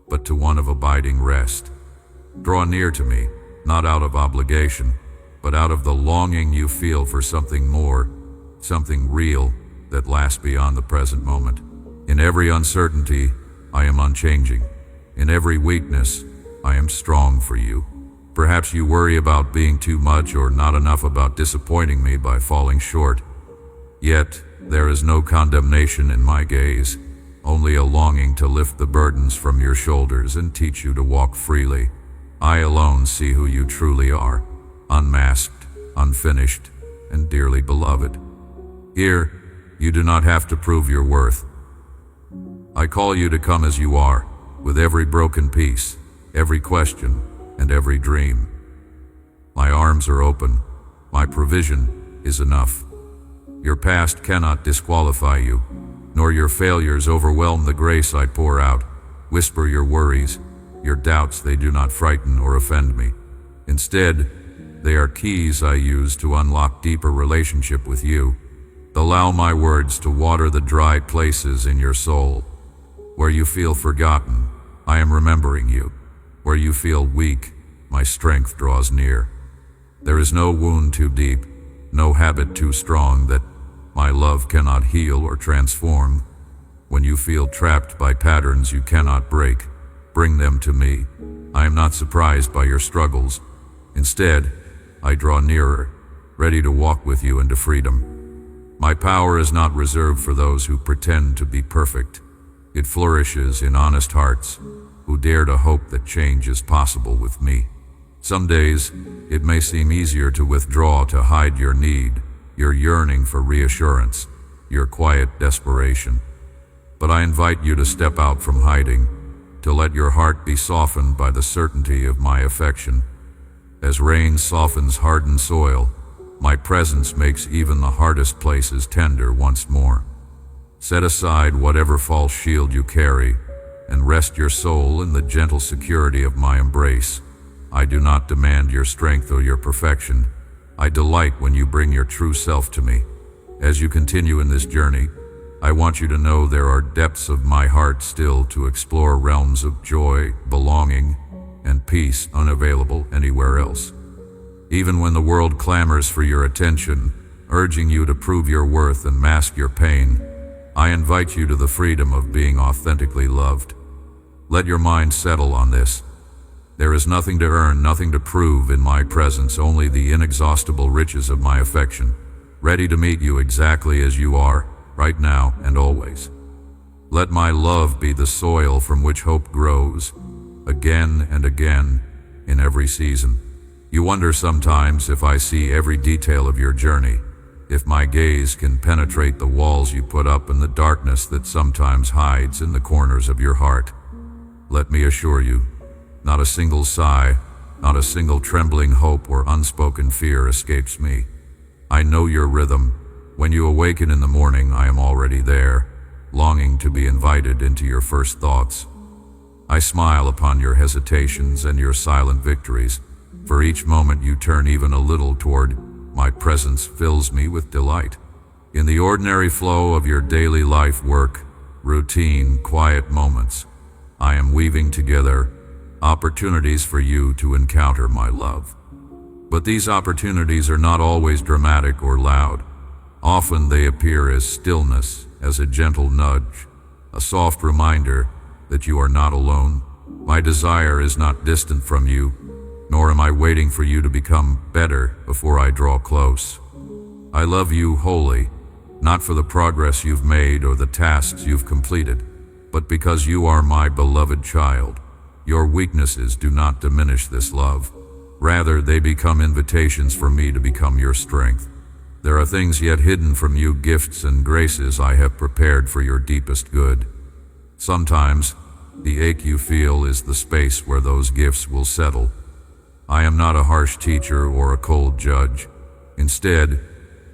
but to one of abiding rest. Draw near to me, not out of obligation, but out of the longing you feel for something more, something real that lasts beyond the present moment. In every uncertainty, I am unchanging. In every weakness, I am strong for you. Perhaps you worry about being too much or not enough, about disappointing me by falling short. Yet, there is no condemnation in my gaze, only a longing to lift the burdens from your shoulders and teach you to walk freely. I alone see who you truly are, unmasked, unfinished, and dearly beloved. Here, you do not have to prove your worth. I call you to come as you are, with every broken piece, every question, and every dream. My arms are open. My provision is enough. Your past cannot disqualify you, nor your failures overwhelm the grace I pour out. Whisper your worries, your doubts, they do not frighten or offend me. Instead, they are keys I use to unlock deeper relationship with you. Allow my words to water the dry places in your soul. Where you feel forgotten, I am remembering you. Where you feel weak, my strength draws near. There is no wound too deep, no habit too strong that my love cannot heal or transform. When you feel trapped by patterns you cannot break, bring them to me. I am not surprised by your struggles. Instead, I draw nearer, ready to walk with you into freedom. My power is not reserved for those who pretend to be perfect. It flourishes in honest hearts who dare to hope that change is possible with me. Some days, it may seem easier to withdraw, to hide your need, your yearning for reassurance, your quiet desperation. But I invite you to step out from hiding, to let your heart be softened by the certainty of my affection. As rain softens hardened soil, my presence makes even the hardest places tender once more. Set aside whatever false shield you carry, and rest your soul in the gentle security of my embrace. I do not demand your strength or your perfection. I delight when you bring your true self to me. As you continue in this journey, I want you to know there are depths of my heart still to explore, realms of joy, belonging, and peace unavailable anywhere else. Even when the world clamors for your attention, urging you to prove your worth and mask your pain, I invite you to the freedom of being authentically loved. Let your mind settle on this. There is nothing to earn, nothing to prove in my presence, only the inexhaustible riches of my affection, ready to meet you exactly as you are, right now and always. Let my love be the soil from which hope grows, again and again, in every season. You wonder sometimes if I see every detail of your journey, if my gaze can penetrate the walls you put up and the darkness that sometimes hides in the corners of your heart. Let me assure you, not a single sigh, not a single trembling hope or unspoken fear escapes me. I know your rhythm. When you awaken in the morning, I am already there, longing to be invited into your first thoughts. I smile upon your hesitations and your silent victories. For each moment you turn even a little toward my presence fills me with delight. In the ordinary flow of your daily life work, routine, quiet moments, I am weaving together opportunities for you to encounter my love. But these opportunities are not always dramatic or loud. Often they appear as stillness, as a gentle nudge, a soft reminder that you are not alone. My desire is not distant from you, nor am I waiting for you to become better before I draw close. I love you wholly, not for the progress you've made or the tasks you've completed, but because you are my beloved child. Your weaknesses do not diminish this love. Rather, they become invitations for me to become your strength. There are things yet hidden from you, gifts and graces I have prepared for your deepest good. Sometimes, the ache you feel is the space where those gifts will settle. I am not a harsh teacher or a cold judge. Instead,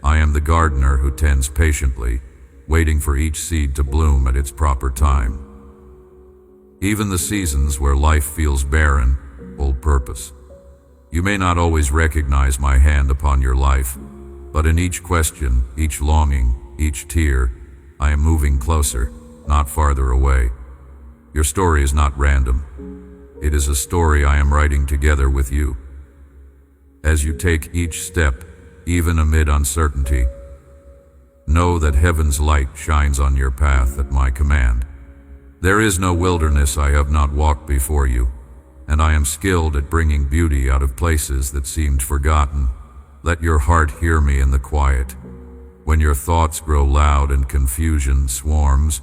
I am the gardener who tends patiently, waiting for each seed to bloom at its proper time. Even the seasons where life feels barren hold purpose. You may not always recognize my hand upon your life, but in each question, each longing, each tear, I am moving closer, not farther away. Your story is not random. It is a story I am writing together with you. As you take each step, even amid uncertainty, know that heaven's light shines on your path at my command. There is no wilderness I have not walked before you, and I am skilled at bringing beauty out of places that seemed forgotten. Let your heart hear me in the quiet. When your thoughts grow loud and confusion swarms,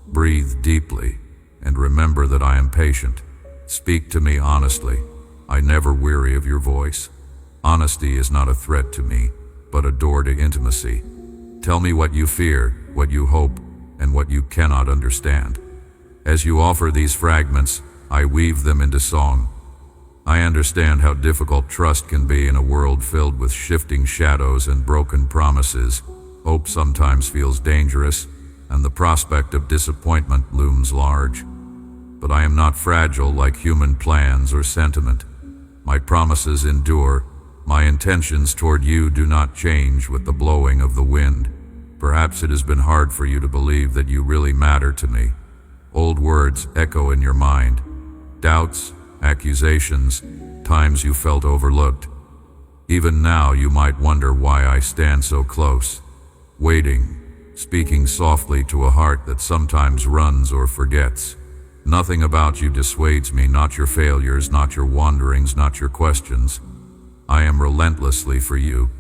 breathe deeply and remember that I am patient. Speak to me honestly. I never weary of your voice. Honesty is not a threat to me, but a door to intimacy. Tell me what you fear, what you hope, and what you cannot understand. As you offer these fragments, I weave them into song. I understand how difficult trust can be in a world filled with shifting shadows and broken promises. Hope sometimes feels dangerous, and the prospect of disappointment looms large. But I am not fragile like human plans or sentiment. My promises endure. My intentions toward you do not change with the blowing of the wind. Perhaps it has been hard for you to believe that you really matter to me. Old words echo in your mind. Doubts, accusations, times you felt overlooked. Even now you might wonder why I stand so close, waiting, speaking softly to a heart that sometimes runs or forgets. Nothing about you dissuades me, not your failures, not your wanderings, not your questions. I am relentlessly for you.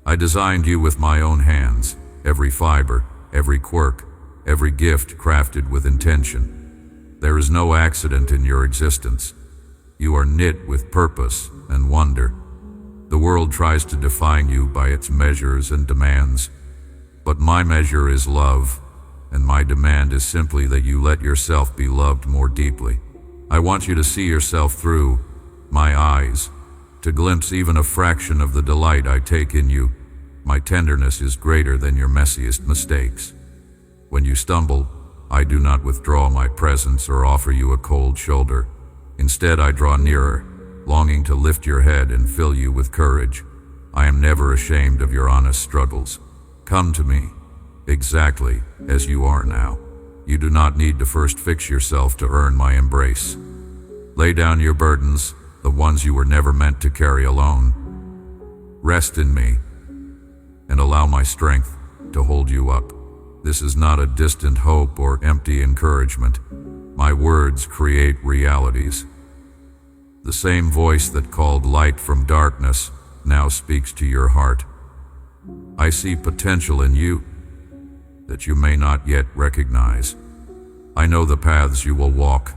I designed you with my own hands, every fiber, every quirk, every gift crafted with intention. There is no accident in your existence. You are knit with purpose and wonder. The world tries to define you by its measures and demands, but my measure is love, and my demand is simply that you let yourself be loved more deeply. I want you to see yourself through my eyes, to glimpse even a fraction of the delight I take in you. My tenderness is greater than your messiest mistakes. When you stumble, I do not withdraw my presence or offer you a cold shoulder. Instead, I draw nearer, longing to lift your head and fill you with courage. I am never ashamed of your honest struggles. Come to me, exactly as you are now. You do not need to first fix yourself to earn my embrace. Lay down your burdens, the ones you were never meant to carry alone. Rest in me, and allow my strength to hold you up. This is not a distant hope or empty encouragement. My words create realities. The same voice that called light from darkness now speaks to your heart. I see potential in you that you may not yet recognize. I know the paths you will walk,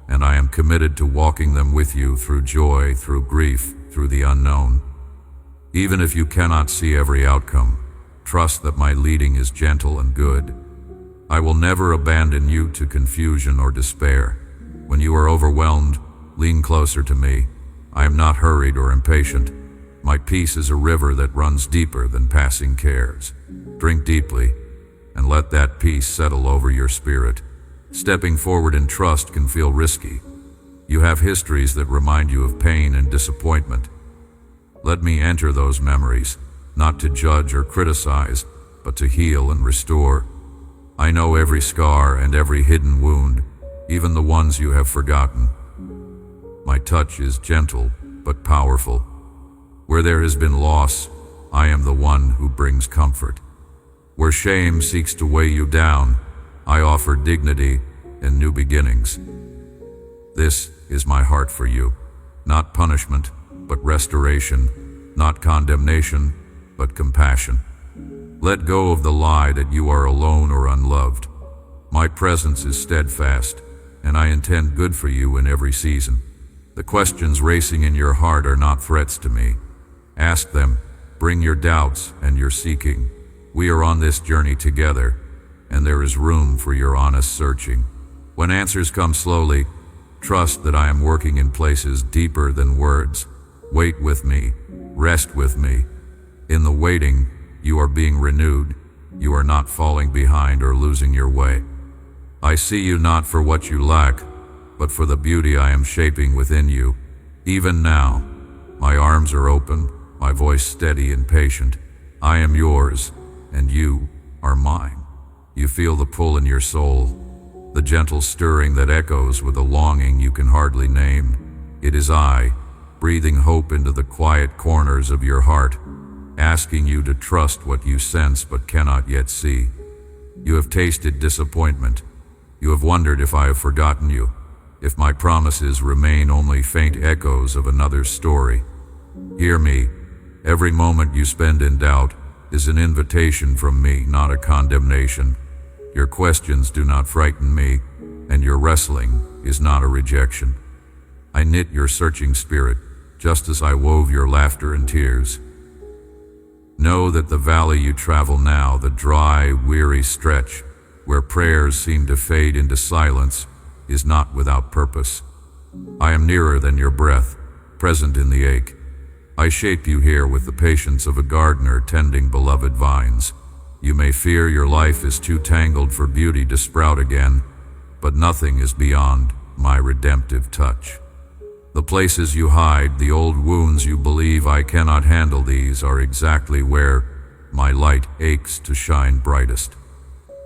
and I am committed to walking them with you through joy, through grief, through the unknown. Even if you cannot see every outcome, trust that my leading is gentle and good. I will never abandon you to confusion or despair. When you are overwhelmed, lean closer to me. I am not hurried or impatient. My peace is a river that runs deeper than passing cares. Drink deeply, and let that peace settle over your spirit. Stepping forward in trust can feel risky. You have histories that remind you of pain and disappointment. Let me enter those memories, not to judge or criticize, but to heal and restore. I know every scar and every hidden wound, even the ones you have forgotten. My touch is gentle but powerful. Where there has been loss, I am the one who brings comfort. Where shame seeks to weigh you down, I offer dignity and new beginnings. This is my heart for you, not punishment, but restoration, not condemnation, but compassion. Let go of the lie that you are alone or unloved. My presence is steadfast, and I intend good for you in every season. The questions racing in your heart are not threats to me. Ask them, bring your doubts and your seeking. We are on this journey together, and there is room for your honest searching. When answers come slowly, trust that I am working in places deeper than words. Wait with me, rest with me. In the waiting, you are being renewed. You are not falling behind or losing your way. I see you not for what you lack, but for the beauty I am shaping within you. Even now, my arms are open, my voice steady and patient. I am yours, and you are mine. You feel the pull in your soul, the gentle stirring that echoes with a longing you can hardly name. It is I, breathing hope into the quiet corners of your heart, asking you to trust what you sense but cannot yet see. You have tasted disappointment. You have wondered if I have forgotten you, if my promises remain only faint echoes of another's story. Hear me. Every moment you spend in doubt is an invitation from me, not a condemnation. Your questions do not frighten me, and your wrestling is not a rejection. I knit your searching spirit, just as I wove your laughter and tears. Know that the valley you travel now, the dry, weary stretch, where prayers seem to fade into silence, is not without purpose. I am nearer than your breath, present in the ache. I shape you here with the patience of a gardener tending beloved vines. You may fear your life is too tangled for beauty to sprout again, but nothing is beyond my redemptive touch. The places you hide, the old wounds you believe I cannot handle, these are exactly where my light aches to shine brightest.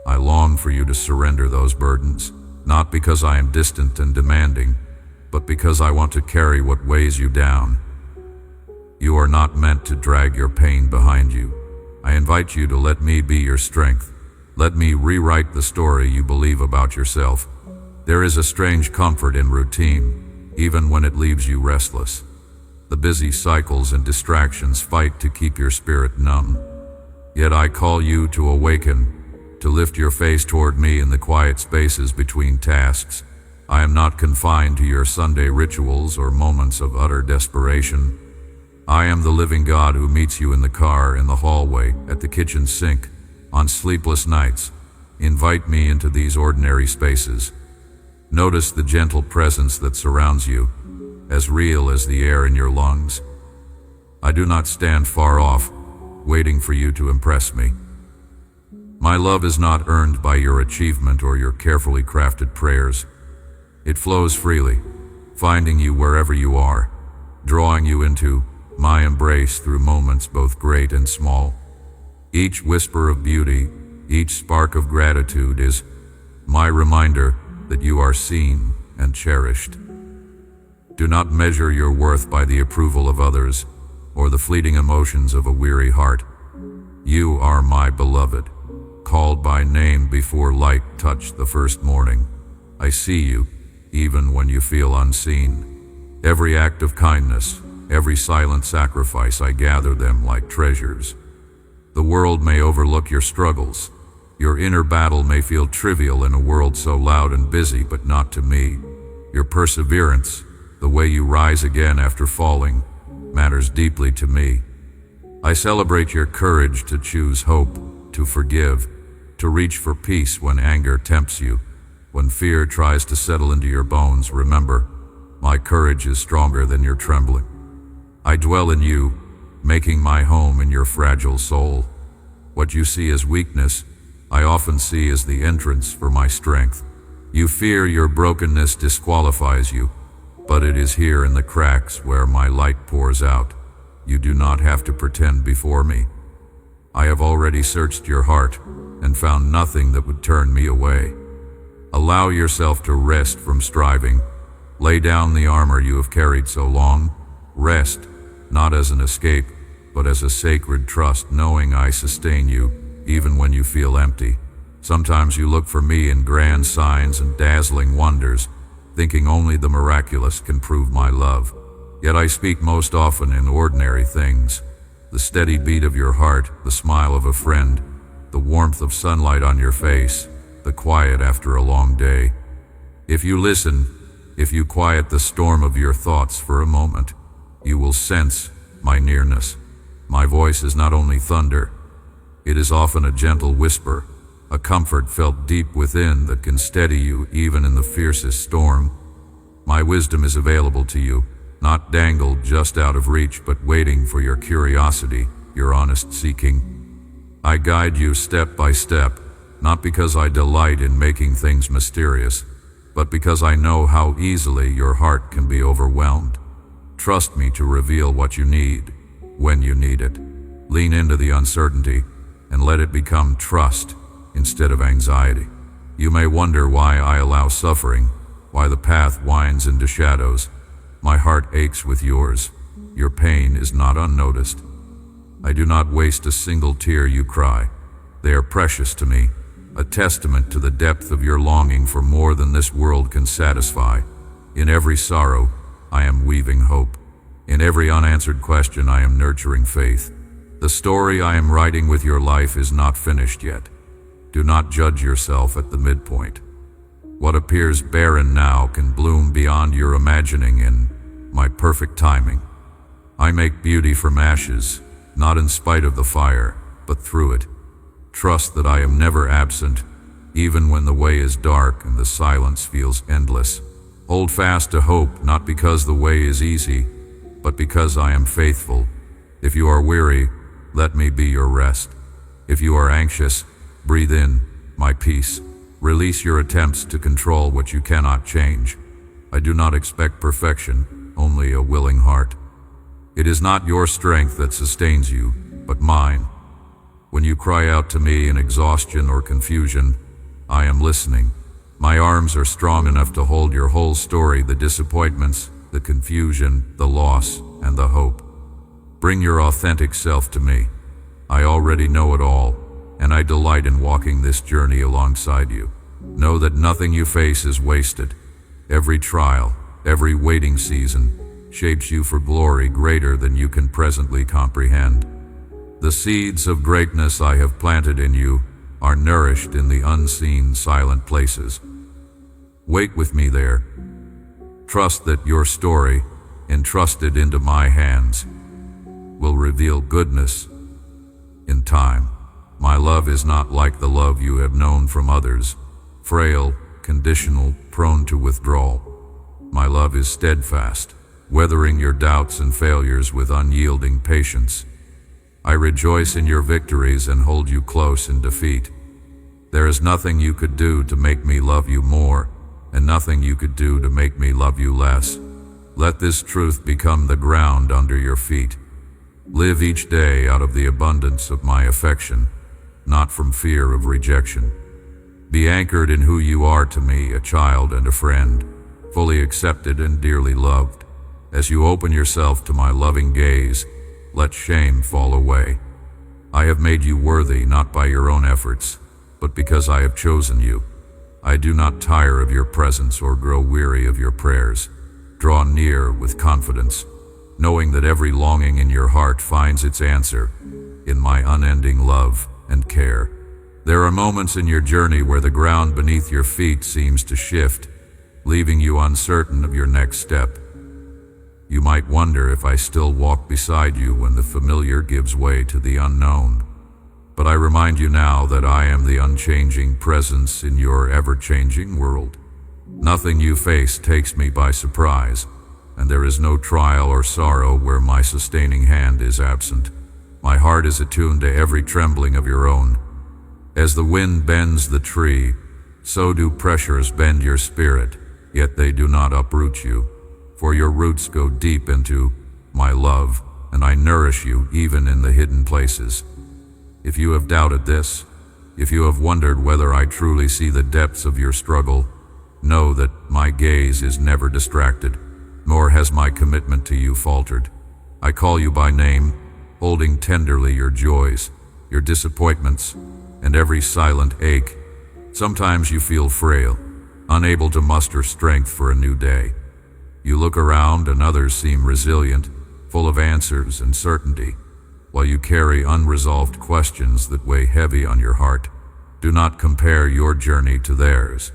I long for you to surrender those burdens, not because I am distant and demanding, but because I want to carry what weighs you down. You are not meant to drag your pain behind you. I invite you to let me be your strength. Let me rewrite the story you believe about yourself. There is a strange comfort in routine, even when it leaves you restless. The busy cycles and distractions fight to keep your spirit numb. Yet I call you to awaken, to lift your face toward me in the quiet spaces between tasks. I am not confined to your Sunday rituals or moments of utter desperation. I am the living God who meets you in the car, in the hallway, at the kitchen sink, on sleepless nights. Invite me into these ordinary spaces. Notice the gentle presence that surrounds you, as real as the air in your lungs. I do not stand far off, waiting for you to impress me. My love is not earned by your achievement or your carefully crafted prayers. It flows freely, finding you wherever you are, drawing you into my embrace through moments both great and small. Each whisper of beauty, each spark of gratitude is my reminder that you are seen and cherished. Do not measure your worth by the approval of others or the fleeting emotions of a weary heart. You are my beloved, called by name before light touched the first morning. I see you, even when you feel unseen. Every act of kindness, every silent sacrifice, I gather them like treasures. The world may overlook your struggles. Your inner battle may feel trivial in a world so loud and busy, but not to me. Your perseverance, the way you rise again after falling, matters deeply to me. I celebrate your courage to choose hope, to forgive, to reach for peace when anger tempts you. When fear tries to settle into your bones, remember, my courage is stronger than your trembling. I dwell in you, making my home in your fragile soul. What you see as weakness, I often see as the entrance for my strength. You fear your brokenness disqualifies you, but it is here in the cracks where my light pours out. You do not have to pretend before me. I have already searched your heart and found nothing that would turn me away. Allow yourself to rest from striving. Lay down the armor you have carried so long. Rest, not as an escape, but as a sacred trust, knowing I sustain you, even when you feel empty. Sometimes you look for me in grand signs and dazzling wonders, thinking only the miraculous can prove my love. Yet I speak most often in ordinary things. The steady beat of your heart, the smile of a friend, the warmth of sunlight on your face, the quiet after a long day. If you listen, if you quiet the storm of your thoughts for a moment, you will sense my nearness. My voice is not only thunder, it is often a gentle whisper, a comfort felt deep within that can steady you even in the fiercest storm. My wisdom is available to you, not dangled just out of reach, but waiting for your curiosity, your honest seeking. I guide you step by step, not because I delight in making things mysterious, but because I know how easily your heart can be overwhelmed. Trust me to reveal what you need, when you need it. Lean into the uncertainty and let it become trust instead of anxiety. You may wonder why I allow suffering, why the path winds into shadows. My heart aches with yours. Your pain is not unnoticed. I do not waste a single tear you cry. They are precious to me, a testament to the depth of your longing for more than this world can satisfy. In every sorrow, I am weaving hope. In every unanswered question, I am nurturing faith. The story I am writing with your life is not finished yet. Do not judge yourself at the midpoint. What appears barren now can bloom beyond your imagining in my perfect timing. I make beauty from ashes, not in spite of the fire, but through it. Trust that I am never absent, even when the way is dark and the silence feels endless. Hold fast to hope, not because the way is easy, but because I am faithful. If you are weary, let me be your rest. If you are anxious, breathe in my peace. Release your attempts to control what you cannot change. I do not expect perfection, only a willing heart. It is not your strength that sustains you, but mine. When you cry out to me in exhaustion or confusion, I am listening. My arms are strong enough to hold your whole story, the disappointments, the confusion, the loss, and the hope. Bring your authentic self to me. I already know it all, and I delight in walking this journey alongside you. Know that nothing you face is wasted. Every trial, every waiting season, shapes you for glory greater than you can presently comprehend. The seeds of greatness I have planted in you are nourished in the unseen, silent places. Wait with me there. Trust that your story, entrusted into my hands, will reveal goodness in time. My love is not like the love you have known from others, frail, conditional, prone to withdrawal. My love is steadfast, weathering your doubts and failures with unyielding patience. I rejoice in your victories and hold you close in defeat. There is nothing you could do to make me love you more, and nothing you could do to make me love you less. Let this truth become the ground under your feet. Live each day out of the abundance of my affection, not from fear of rejection. Be anchored in who you are to me, a child and a friend, fully accepted and dearly loved. As you open yourself to my loving gaze, let shame fall away. I have made you worthy not by your own efforts, but because I have chosen you. I do not tire of your presence or grow weary of your prayers. Draw near with confidence, knowing that every longing in your heart finds its answer in my unending love and care. There are moments in your journey where the ground beneath your feet seems to shift, leaving you uncertain of your next step. You might wonder if I still walk beside you when the familiar gives way to the unknown. But I remind you now that I am the unchanging presence in your ever-changing world. Nothing you face takes me by surprise, and there is no trial or sorrow where my sustaining hand is absent. My heart is attuned to every trembling of your own. As the wind bends the tree, so do pressures bend your spirit, yet they do not uproot you. For your roots go deep into my love, and I nourish you even in the hidden places. If you have doubted this, if you have wondered whether I truly see the depths of your struggle, know that my gaze is never distracted, nor has my commitment to you faltered. I call you by name, holding tenderly your joys, your disappointments, and every silent ache. Sometimes you feel frail, unable to muster strength for a new day. You look around and others seem resilient, full of answers and certainty, while you carry unresolved questions that weigh heavy on your heart. Do not compare your journey to theirs.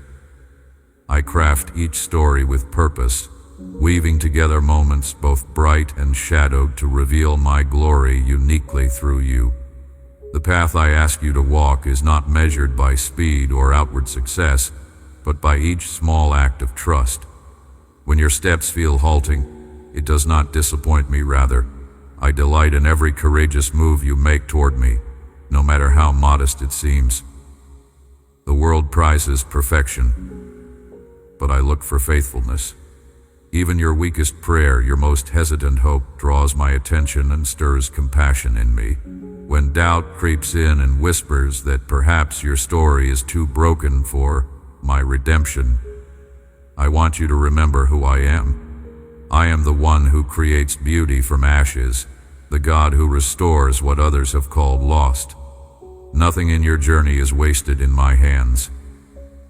I craft each story with purpose, weaving together moments both bright and shadowed to reveal my glory uniquely through you. The path I ask you to walk is not measured by speed or outward success, but by each small act of trust. When your steps feel halting, it does not disappoint me, rather, I delight in every courageous move you make toward me, no matter how modest it seems. The world prizes perfection, but I look for faithfulness. Even your weakest prayer, your most hesitant hope, draws my attention and stirs compassion in me. When doubt creeps in and whispers that perhaps your story is too broken for my redemption, I want you to remember who I am. I am the one who creates beauty from ashes, the God who restores what others have called lost. Nothing in your journey is wasted in my hands.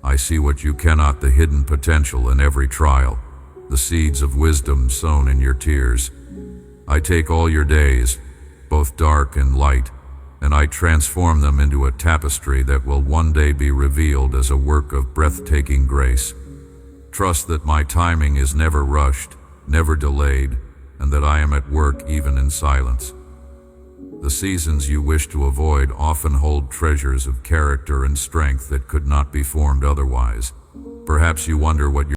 I see what you cannot, the hidden potential in every trial, the seeds of wisdom sown in your tears. I take all your days, both dark and light, and I transform them into a tapestry that will one day be revealed as a work of breathtaking grace. Trust that my timing is never rushed, never delayed, and that I am at work even in silence. The seasons you wish to avoid often hold treasures of character and strength that could not be formed otherwise. Perhaps you wonder what